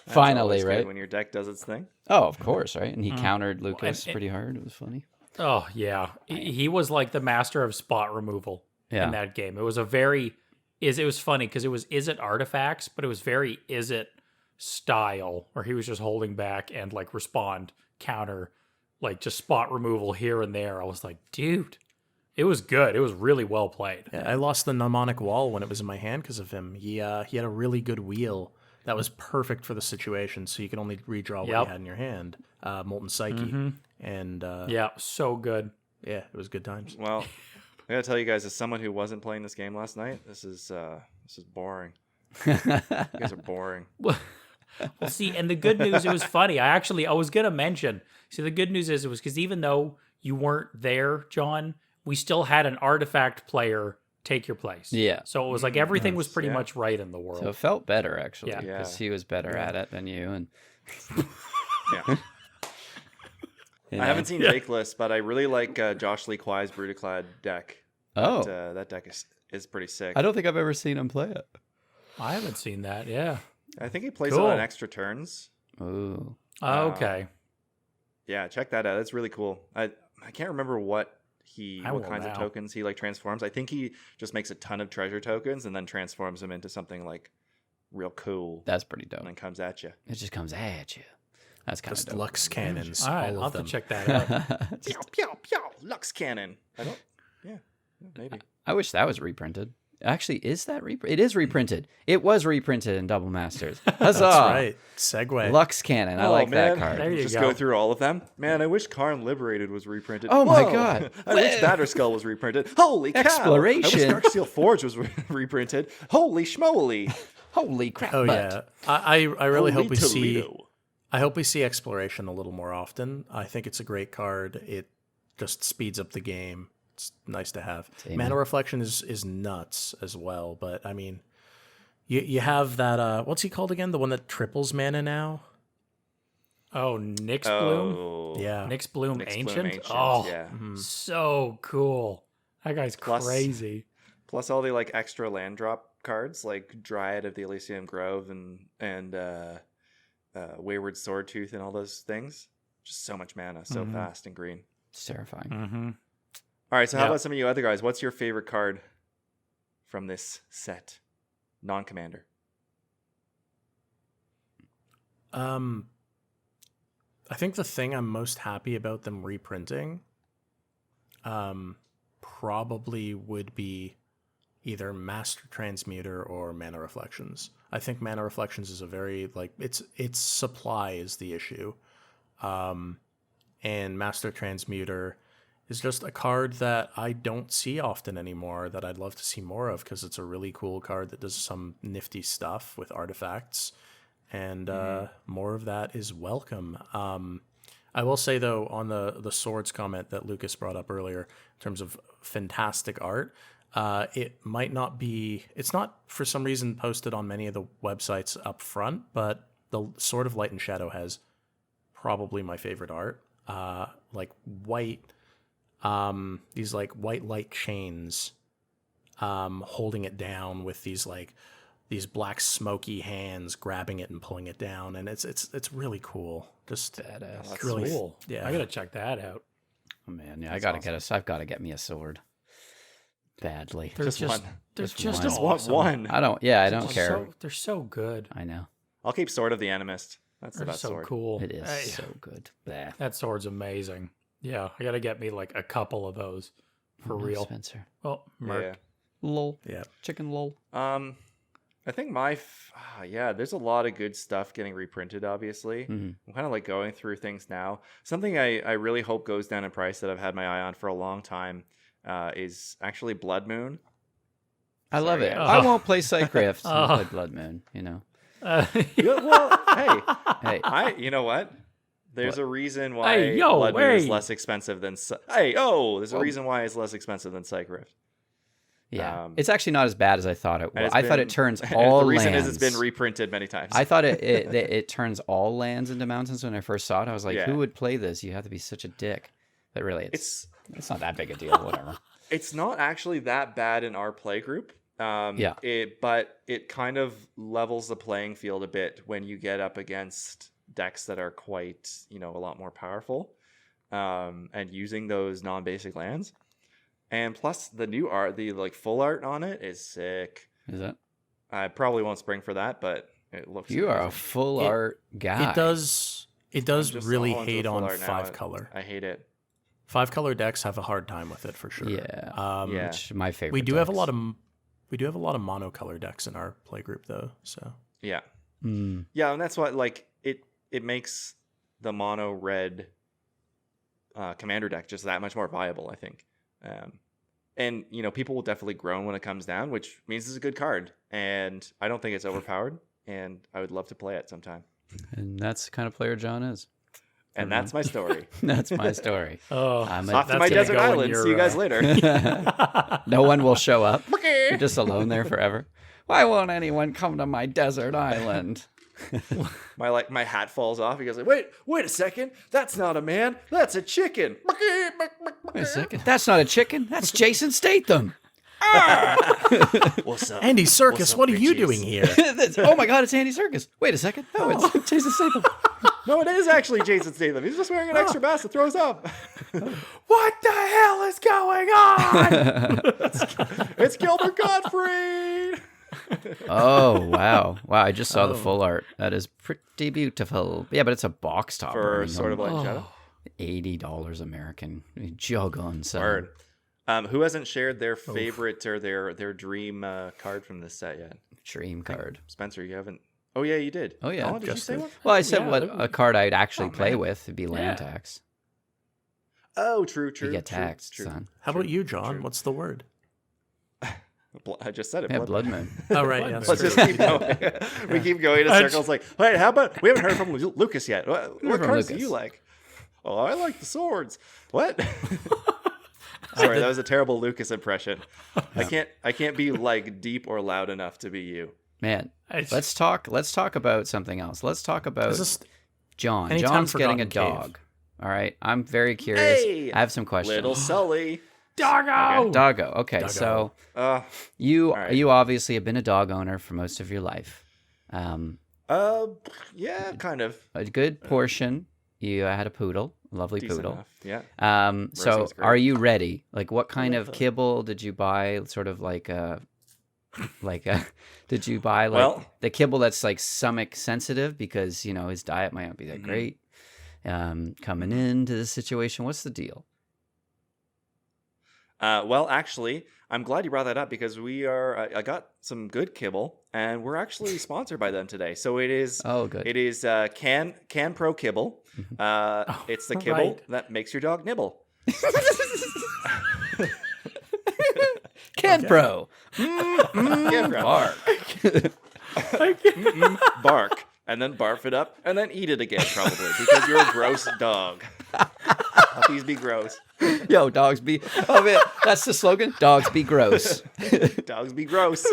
finally, always good right? when your deck does its thing. Oh, of course, right? And he countered Lucas And- pretty hard. It was funny. Oh, yeah. He was like the master of spot removal Yeah. in that game. It was it was funny because it was Is It artifacts, but it was very Is It style where he was just holding back and like respond, counter, like just spot removal here and there. I was like, dude, it was good. It was really well played. Yeah, I lost the mnemonic wall when it was in my hand because of him. He had a really good wheel that was perfect for the situation, so you can only redraw what Yep. you had in your hand. Molten Psyche, and Yeah, so good. yeah, it was good times. Well, I gotta tell you guys, as someone who wasn't playing this game last night, this is boring. You guys are boring. Well, see, and the good news, it was funny. I was going to mention, see, the good news is it was because even though you weren't there, John, we still had an artifact player take your place. Yeah. So it was like everything was pretty yeah. much right in the world. So it felt better actually Yeah. because he was better at it than you. And Yeah. you I know. haven't seen Jake list, but I really like Josh Lee Kwai's Brutaclad deck. Oh, That deck is pretty sick. I don't think I've ever seen him play it. I haven't seen that. Yeah. I think he plays Cool. it on extra turns. Ooh. Okay. Yeah, check that out. It's really cool. I can't remember what I what will kinds now. of tokens he like transforms. I think he just makes a ton of treasure tokens and then transforms them into something like real cool That's pretty dope. and then comes at you. It just comes at you. That's kind of Just dope. Lux cannons, All right. all I'll of have to them. check that out. Pew pew pew Lux cannon. Maybe. I wish that was reprinted. Actually, is that reprinted? It is reprinted. It was reprinted in Double Masters. Huzzah! That's right. Segue. Lux Cannon. I like that card. There you Just go. go through all of them. Man, I wish Karn Liberated was reprinted. Oh my Whoa. God. I wish Batterskull was reprinted. Holy cow! Exploration. I wish Darksteel Forge was reprinted. Holy schmoly! Holy crap! Oh butt. yeah, I really hope we Holy see. Toledo. I hope we see exploration a little more often. I think it's a great card. It just speeds up the game. It's nice to have. Amen. Mana Reflection is nuts as well. But I mean, you have that. What's he called again? The one that triples mana now. Oh, Nyx Bloom? Oh, Yeah. Nyx Bloom Nyx Bloom Ancient? Ancient, Oh, yeah. so cool. That guy's Plus- crazy. Plus all the like extra land drop cards like Dryad of the Elysium Grove and Wayward Swordtooth and all those things. Just so much mana, so fast and green. It's terrifying. Mm-hmm. All right, so how Yeah. about some of you other guys? What's your favorite card from this set? Non-commander. I think the thing I'm most happy about them reprinting, probably would be either Master Transmuter or Mana Reflections. I think Mana Reflections is a very its supply is the issue, and Master Transmuter is just a card that I don't see often anymore. That I'd love to see more of because it's a really cool card that does some nifty stuff with artifacts. And more of that is welcome. I will say, though, on the swords comment that Lucas brought up earlier, in terms of fantastic art, it might not be... It's not, for some reason, posted on many of the websites up front, but the Sword of Light and Shadow has probably my favorite art. Like white... these like white light chains holding it down with these black smoky hands grabbing it and pulling it down, and it's really cool. Just Badass. That's really Cool. yeah. I gotta check that out. Oh man, yeah, That's I've got to get me a sword badly. They're Just one. They're Just just one. Just want awesome. one. I don't care. So, they're so good. I know. I'll keep Sword of the Animist. That's the They're best so sword. cool. It is Hey, so good. Bleh. that sword's amazing. Yeah, I gotta get me like a couple of those for Oh, no, real. Spencer. Well, Merc. Yeah. Lol. Yeah. Chicken lol. I think there's a lot of good stuff getting reprinted, obviously. Mhm. I'm kind of like going through things now. Something I really hope goes down in price that I've had my eye on for a long time is actually Blood Moon. I love Sorry, it. guys. I won't play Psych Rift and Oh. play Blood Moon, you know. Yeah, well, hey, Hey, you know what? There's a reason why Hey, yo, Blood Moon is hey. less expensive than there's a reason why it's less expensive than Psych Rift. yeah. It's actually not as bad as I thought it And was. it's I thought been- it turns all the reason lands. is it's been reprinted many times. I thought it turns all lands into mountains when I first saw it. I was like, Yeah. who would play this? You have to be such a dick. But really, it's it's not that big a deal. Whatever. it's not actually that bad in our play group. Yeah. But it kind of levels the playing field a bit when you get up against decks that are quite, a lot more powerful, and using those non-basic lands. And plus the new art, the like full art on it is sick. Is that? I probably won't spring for that, but it looks. You are a amazing. full art guy. It does I'm just really all into hate the full on art now. 5-color. I hate it. 5-color decks have a hard time with it for sure. Yeah. Yeah. Which my favorite. We do have a decks. lot of monocolor decks in our play group though. So Yeah. Mm. Yeah, and that's what it makes the mono red commander deck just that much more viable, I think. And people will definitely groan when it comes down, which means it's a good card. And I don't think it's overpowered, and I would love to play it sometime. And that's the kind of player John is. And that's my story. That's my story. Oh, I'm Off to that's my gonna desert go in island. your, See you guys later. No one will show up. You're just alone there forever. Why won't anyone come to my desert island? My hat falls off. He goes like, wait a second. That's not a man. That's a chicken. Wait a second. That's not a chicken. That's Jason Statham. What's up? Andy Circus, up, what are you bitches? doing here? Oh my God, it's Andy Serkis. Wait a second. No, it's Jason Statham. No, it is actually Jason Statham. He's just wearing an extra mask that throws up. What the hell is going on? It's Gilbert Gottfried. Oh wow, I just saw the full art. That is pretty beautiful. Yeah, but it's a box top For sort of like Shadow. $80 American. Jog on, son. Word. Who hasn't shared their favorite or their dream card from this set yet? Dream card. Spencer, you haven't. Oh yeah, you did. Oh, yeah. Colin, did you Just say did. one? Well, I said Yeah, what a card I'd actually play man. with would be land tax. Oh, true. You get taxed, true. son. How about you, John? What's the word? I just said it. Yeah, Blood Moon. Oh, right. Yeah, Let's that's just true. keep going. We keep going in circles. Like, wait, how about we haven't heard from Lucas yet? What from cards do Lucas. you like? Oh, I like the swords. What? Sorry, that was a terrible Lucas impression. I can't be like deep or loud enough to be you. Man, It's- let's talk about something else. Let's talk about Is this John. Anytime John's getting a Forgotten dog. All right, I'm very curious. Hey! I have some questions. Little Sully. Doggo. Doggo. Okay, Doggo. so Uh, you right. you obviously have been a dog owner for most of your life. yeah, kind of. A good portion. You had a poodle, a lovely Decent poodle. enough. Yeah. So was great. are you ready? Like, what kind of kibble did you buy? Sort of like did you buy like Well- the kibble that's like stomach sensitive because his diet might not be that Mm-hmm. great? Coming into this situation, what's the deal? Well, actually, I'm glad you brought that up because I got some good kibble, and we're actually sponsored by them today. So it is. Oh, good. It is Can Pro Kibble. It's the kibble right. that makes your dog nibble. Can Pro. Can Pro. Bark. Bark, and then barf it up, and then eat it again, probably because you're a gross dog. Puppies be gross. Yo, dogs be. Oh man, that's the slogan. Dogs be gross. Dogs be gross.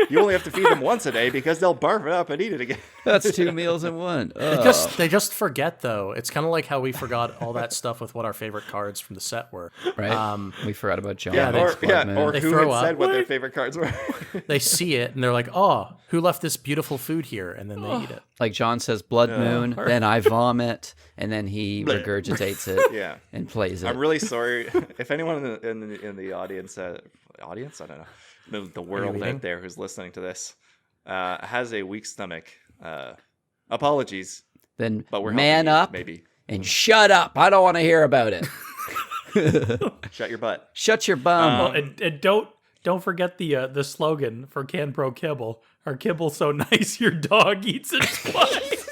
You only have to feed them once a day because they'll barf it up and eat it again. That's 2 meals in one. They just forget though. It's kind of like how we forgot all that stuff with what our favorite cards from the set were. Right. We forgot about John. Yeah, Thanks, or Blood Moon. or They who throw had up. said what their favorite cards were. They see it and they're like, "Oh, who left this beautiful food here? And then they eat it. Like John says, blood moon, then I vomit, and then he regurgitates it Yeah. and plays it. I'm really sorry if anyone in the audience, I don't know, the world out there who's listening to this has a weak stomach. Apologies, Then but we're man helping you, up maybe. and shut up. I don't want to hear about it. Shut your butt. Shut your bum. Well, and don't forget the slogan for CanPro Kibble. Our kibble so nice your dog eats it twice.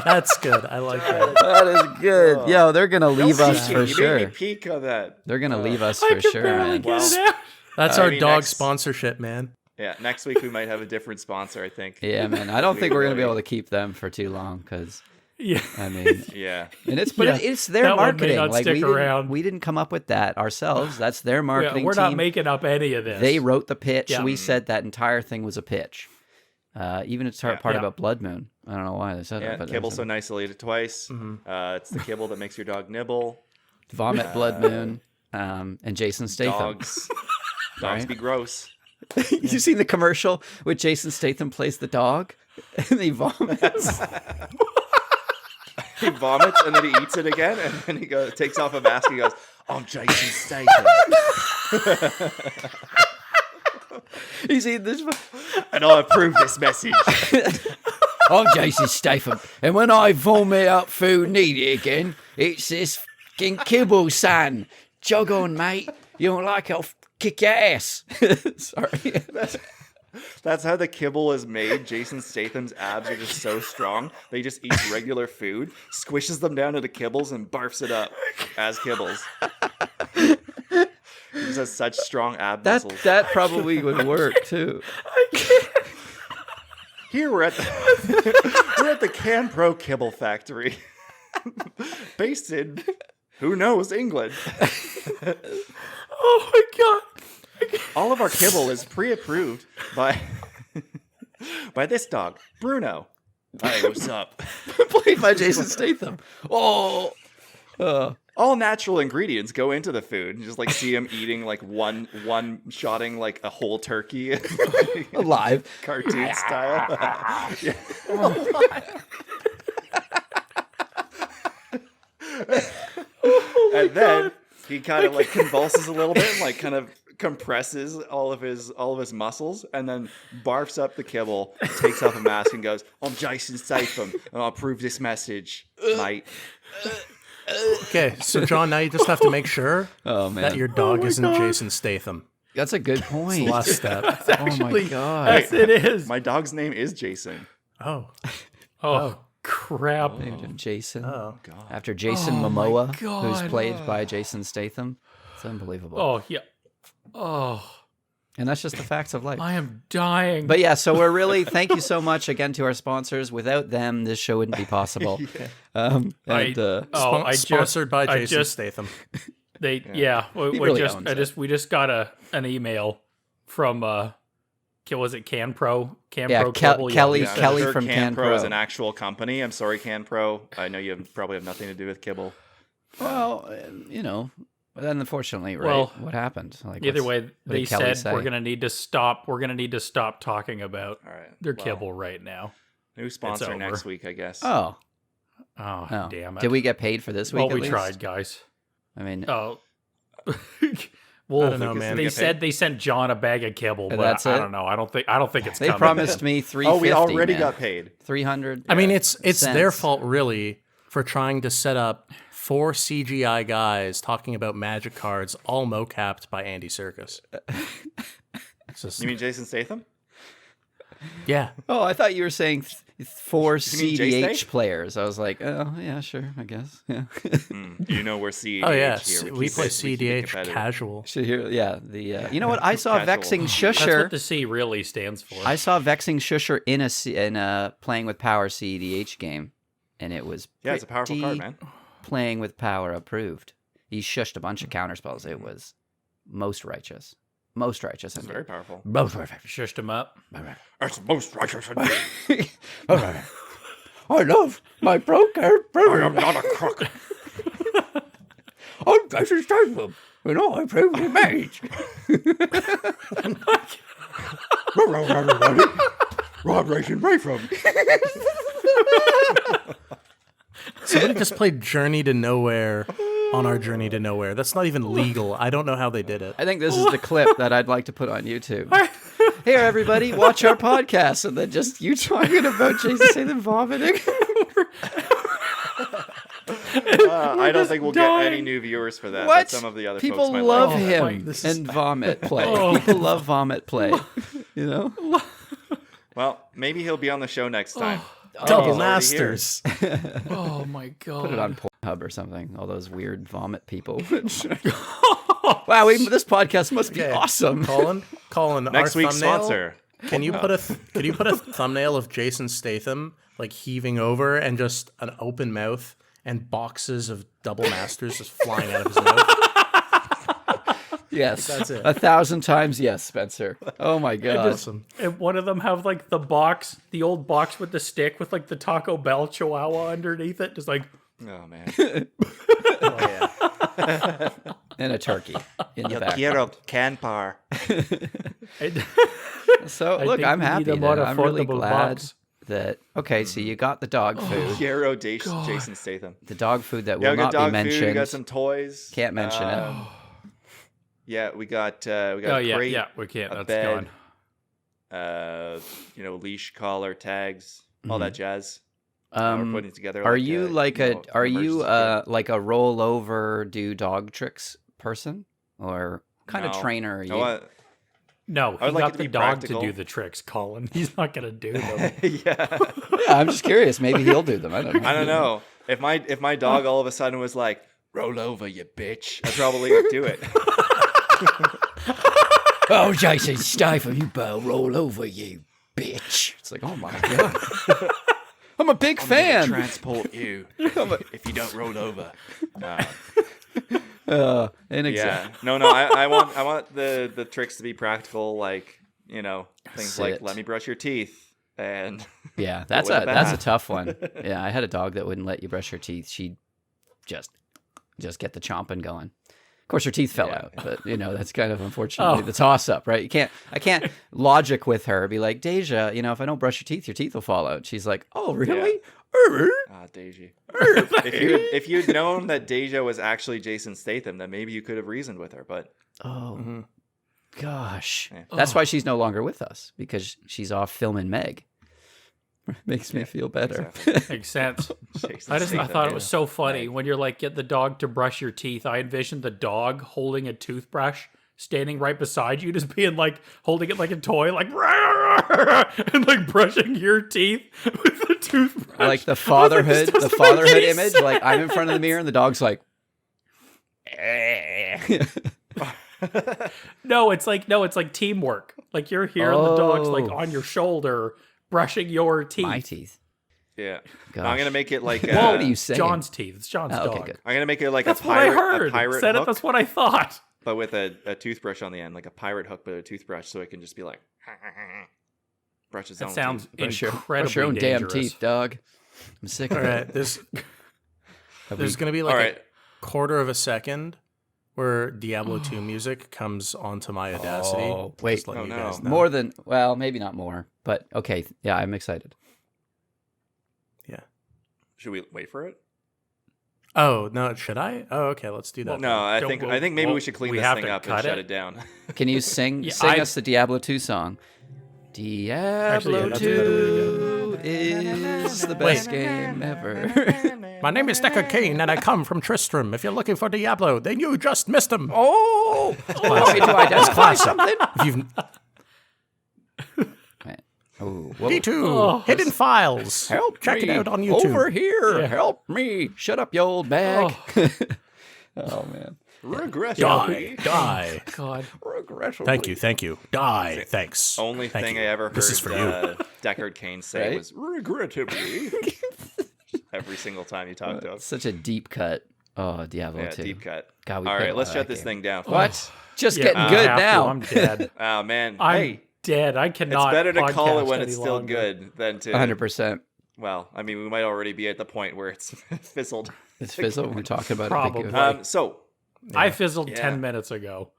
That's good. I like that. That is good. Yo, they're gonna leave us for You made sure. me peek on that. They're gonna leave us I for can sure, barely man. get it out. That's our maybe dog next- sponsorship, man. Yeah, next week we might have a different sponsor, I think. Yeah, man. I don't think we're gonna be able to keep them for too long because Yeah. I mean, Yeah. and it's Yeah, it's their that one may marketing. not Like stick around. we didn't come up with that ourselves. That's their marketing We're team. not making up any of this. They wrote the pitch. Yeah. We said that entire thing was a pitch. Even its part Yeah. about blood moon. I don't know why they said Yeah, that. But kibble so nice I'll eat it twice. It's the kibble that makes your dog nibble. vomit, blood moon, and Jason Statham. Dogs Right? be gross. You seen the commercial with Jason Statham plays the dog and he vomits? He vomits and then he eats it again, and then he takes off a mask and he goes, "I'm Jason Statham." You see this? And I approve this message. I'm Jason Statham, and when I vomit up food and eat it again, it's this fucking kibble, son. Jog on, mate. You don't like it? I'll kick your ass. Sorry. That's how the kibble is made. Jason Statham's abs are just so strong. They just eats regular food, squishes them down into kibbles, and barfs it up as kibbles. He just has such strong ab muscles. That probably would work too. Here we're at the CanPro Kibble Factory, based in who knows England. Oh my god. All of our kibble is pre-approved by this dog, Bruno. Hey, what's up? Played by Jason Statham. Oh. All natural ingredients go into the food. You just like see him eating like one shotting like a whole turkey, Alive. cartoon style. Yeah. And then he kind of like convulses a little bit and like kind of compresses all of his muscles, and then barfs up the kibble, takes off a mask, and goes, "I'm Jason Statham, and I'll approve this message, mate." Okay, so John, now you just have to make sure Oh man. that your dog isn't Jason Statham. That's a good point. Last step. Oh my god. Yes, it is. My dog's name is Jason. Oh. Oh, crap. Named him Jason. Oh. After Jason Oh my Momoa, who's God. played by Jason Statham. It's unbelievable. Oh, yeah. Oh, And that's just the facts of life. I am dying. But yeah, so we're really thank you so much again to our sponsors. Without them, this show wouldn't be possible. Sponsored by Jason Statham. we really owns it. just got an email from was it CanPro? CanPro Yeah, Kibble? Kelly- Yeah, I'm Kelly sure from CanPro is CanPro. an actual company. I'm sorry, CanPro. I know you probably have nothing to do with kibble. Well, you know, then unfortunately, right? Well, what happened? Like, Either what's- way, what they did Kelly said say? we're gonna need to stop. We're gonna need to stop talking about All right. their well, kibble right now. New sponsor over. next week, I guess. Oh, Oh, no. damn it! Did we get paid for this week? Well, at we least? tried, guys. I mean, Oh. Well, I don't know, man. They said they sent John a bag of kibble, but that's I it? don't know. I don't think it's they coming. promised me 350. Oh, we already man. got paid. 300. I mean, it's their Cents. fault, really, for trying to set up 4 CGI guys talking about magic cards, all mocapped by Andy Serkis. It's just, You mean Jason Statham? yeah. Oh, I thought you were saying 4 You mean J-Stay? CDH players. I was like, oh yeah, sure, I guess. Yeah. You know we're CEDH Oh, yeah. here. We keep play it- we keep it CDH competitive. casual. Should hear, yeah. You know what? I saw Casual. Vexing That's Shusher. what the C really stands for. I saw Vexing Shusher in a playing with power CEDH game, and it was Yeah, it's a powerful card, pretty man. Playing with power approved. He shushed a bunch of counterspells. It was most righteous. Most righteous. It's very powerful. Most righteous. Shushed him up. It's most righteous indeed. I love my broker. I am not a crook. I'm Jason Statham, and I approve the match. Rod racing right from. Somebody just played Journey to Nowhere on our Journey to Nowhere. That's not even legal. I don't know how they did it. I think this is the clip that I'd like to put on YouTube. Here, everybody, watch our podcast, and then just you talking about Jason Statham vomiting. I don't think we'll get any new viewers for that. What? But some of the other People folks might love like it. him and vomit play. People love vomit play. You know? Well, maybe he'll be on the show next time. Double he's already here. Masters. Oh my god. Put it on Pornhub or something. All those weird vomit people. Wow, this podcast must be Okay. awesome. Colin, Next our week's thumbnail, sponsor. Can you put a thumbnail of Jason Statham like heaving over and just an open mouth and boxes of Double Masters just flying out of his mouth? Yes. That's it. 1,000 times yes, Spencer. Oh my god. Awesome. And one of them have like the old box with the stick with like the Taco Bell Chihuahua underneath it, just like. Oh man. Oh yeah. And a turkey in the back. Quiero canpar. So I look, think I'm we happy. need a more Then. I'm really affordable glad box. that. Okay, so you got the dog food. Quiero Jason Statham. The dog food that Yeah, will we got not be dog food. mentioned. We got some toys. Can't mention it. Yeah, we got Oh a yeah, crate, yeah, we can't. a That's bed, gone. leash, collar, tags, all that jazz. We're Um, putting together. are like you a, like you know, a? Are you emergency kit. like a rollover do dog tricks person, or what kind of No. trainer are you? No, what? No, he I would like got it to the be dog practical. to do the tricks, Colin. He's not gonna do them. Yeah, Yeah, I'm just curious. Maybe he'll do them. I don't know. I don't know. If my dog all of a sudden was like, "Roll over, you bitch," I'd probably would do it. Oh, Jason Statham, you better roll over, you bitch. It's like, oh my god. I'm a big fan. Transport you if you don't roll over. Inexact. Yeah. No. I want the tricks to be practical, like things like Sit. let me brush your teeth and Yeah, that's with a a bath. tough one. Yeah, I had a dog that wouldn't let you brush her teeth. She'd just get the chomping going. Of course, her teeth fell out, but that's kind of unfortunately the toss up, right? I can't logic with her. Be like, Deja, if I don't brush your teeth will fall out. She's like, oh, really? Deja. if you'd known that Deja was actually Jason Statham, then maybe you could have reasoned with her. But Oh, gosh. Yeah. That's why she's no longer with us, because she's off filming Meg. Makes me feel better. exactly. Makes sense. Jason I Statham, thought it yeah. was so funny when you're like, get the dog to brush your teeth. I envisioned the dog holding a toothbrush, standing right beside you, just being like holding it like a toy, like and like brushing your teeth with the toothbrush. I like the I was fatherhood, this the doesn't fatherhood make any image. Like I'm in front of the mirror and the dog's like, No, it's like teamwork. Like you're here and the dog's like Oh. on your shoulder brushing your teeth. my teeth. Yeah. Gosh. No, I'm gonna make it like What are you saying? John's teeth. It's John's Oh, dog. okay, good. I'm gonna make it like That's a what I pirate, heard. a pirate Said it. hook, That's what I thought. but with a toothbrush on the end, like a pirate hook, but a toothbrush, so it can just be like brush his That own sounds teeth. Brush incredibly your own damn dangerous. teeth, dog. I'm sick of All it. right. There's going to be like All a right. quarter of a second where Diablo 2 music comes onto my Audacity. Oh, wait. Just letting Oh, you no. guys know. More than, well, maybe not more, but okay. Yeah, I'm excited. Yeah. Should we wait for it? Oh, no, should I? Oh, okay, let's do that. No, I Don't- think we'll- I think maybe we'll- we should clean we this have thing to up and cut shut it. it down. Can you sing Yeah, sing us the Diablo 2 song? Diablo that's a better way to 2 is the best game ever. My name is Deckard Kane, and I come from Tristram. If you're looking for Diablo, then you just missed him. Oh, want me to identify something? If you've Oh, what- D2 Oh. Hidden Files. help Check me it out on YouTube. over here. Yeah. Help me. Shut up, you old bag. Oh, man. Regression. Die. God. Regrettably. Thank you. Die. Thanks. Only Thank thing you. I ever heard This is for you. Deckard Kane say Right? was regrettably every single time you talk to him. Such a deep cut. Oh, Diablo Yeah, 2. deep cut. God, we All played right, a let's lot shut of that this game. thing down. What? Just Yeah, getting I good have to. now. I'm dead. Oh man, I'm hey, dead. I cannot. it's better to call it when podcast it's any still longer. good than to 100%. Well, I mean, we might already be at the point where it's fizzled. It's fizzle. We're talking about Probably. a big So, I fizzled Yeah. 10 minutes ago.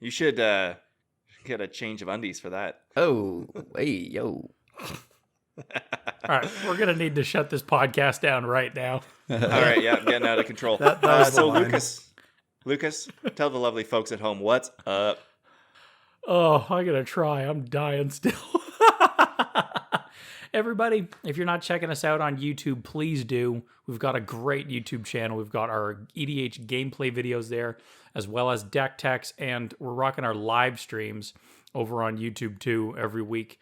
you should get a change of undies for that. Oh, hey, yo. All right, we're gonna need to shut this podcast down right now. All right, yeah, I'm getting out of control. That was the so line. Lucas, tell the lovely folks at home what's up. Oh, I'm gonna try. I'm dying still. Everybody, if you're not checking us out on YouTube, please do. We've got a great YouTube channel. We've got our EDH gameplay videos there, as well as deck techs, and we're rocking our live streams over on YouTube too every week.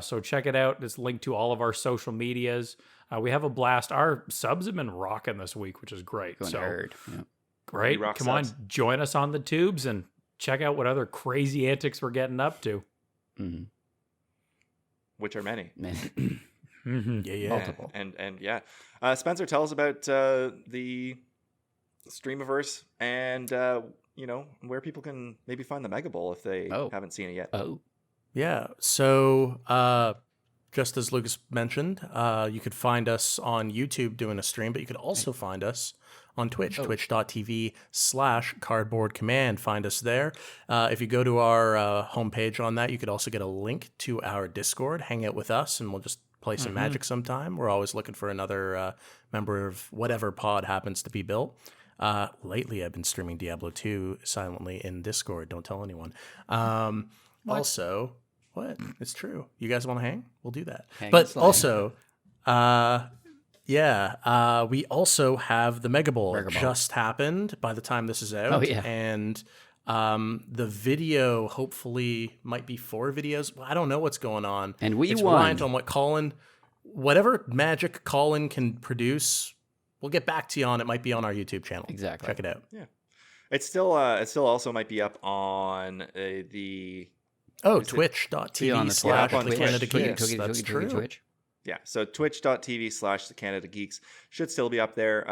So check it out. It's linked to all of our social medias. We have a blast. Our subs have been rocking this week, which is great. Going So hard. Yeah. We great. rock Come subs. on, join us on the tubes and check out what other crazy antics we're getting up to. Mm-hmm. Which are many. Man. Yeah. Multiple. And yeah. Spencer, tell us about the Streamiverse and where people can maybe find the Mega Bowl if they haven't seen it yet. Oh. Yeah. So, just as Lucas mentioned, you could find us on YouTube doing a stream, but you could also find us on Twitch, twitch.tv/cardboardcommand. Find us there. If you go to our homepage on that, you could also get a link to our Discord, hang out with us, and we'll just play some Magic sometime. We're always looking for another member of whatever pod happens to be built. Lately, I've been streaming Diablo 2 silently in Discord. Don't tell anyone. Also, what? It's true. You guys want to hang? We'll do that. Hang and But slay. also, we also have the Mega Bowl. Mega Bowl. Just happened by the time this is out. Oh, yeah. And the video hopefully might be 4 videos. Well, I don't know what's going on. And we it's won. reliant on whatever magic Colin can produce. We'll get back to you on. It might be on our YouTube channel. Exactly. Check it out. Yeah. It still also might be up on the Oh, Is it- twitch.tv on the slash Twitch. the Canada Twitch, Geeks. Twitch, That's Twitch, true. Twitch. yeah, so twitch.tv/the Canada Geeks should still be up there.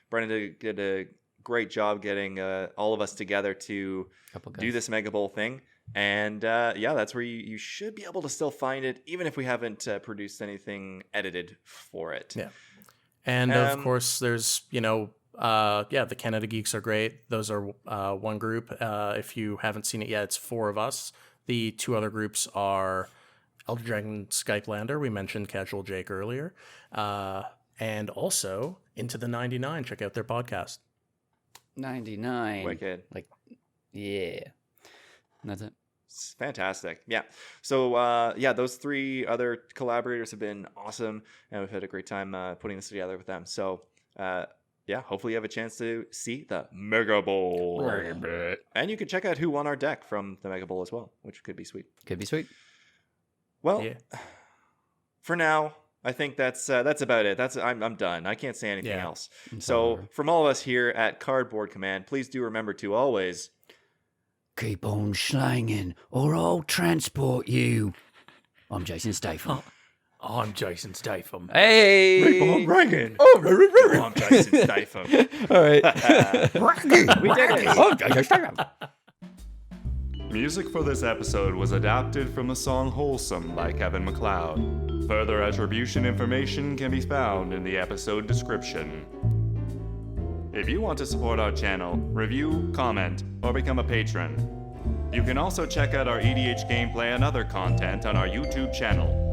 Brendan did a great job getting all of us together to Couple guys. do this Mega Bowl thing. And that's where you should be able to still find it, even if we haven't produced anything edited for it. Yeah. And of course, there's, the Canada Geeks are great. Those are one group. If you haven't seen it yet, it's 4 of us. The 2 other groups are Elder Dragon Skype Lander. We mentioned Casual Jake earlier. And also Into the 99. Check out their podcast. 99. Wicked. Like, yeah. And that's it. It's fantastic. Yeah. So, those 3 other collaborators have been awesome, and we've had a great time putting this together with them. So, hopefully you have a chance to see the Mega Bowl. And you can check out who won our deck from the Mega Bowl as well, which could be sweet. Could be sweet. Well, Yeah. for now, I think that's about it. I'm done. I can't say anything Yeah. else. It's So, over. from all of us here at Cardboard Command, please do remember to always Keep on slanging, or I'll transport you. I'm Jason Statham. Oh, I'm Jason Statham. Hey! Reagan. Oh, I'm Jason Statham. all right. We did it. I'm Jason Statham. Music for this episode was adapted from the song Wholesome by Kevin MacLeod. Further attribution information can be found in the episode description. If you want to support our channel, review, comment, or become a patron, you can also check out our EDH gameplay and other content on our YouTube channel.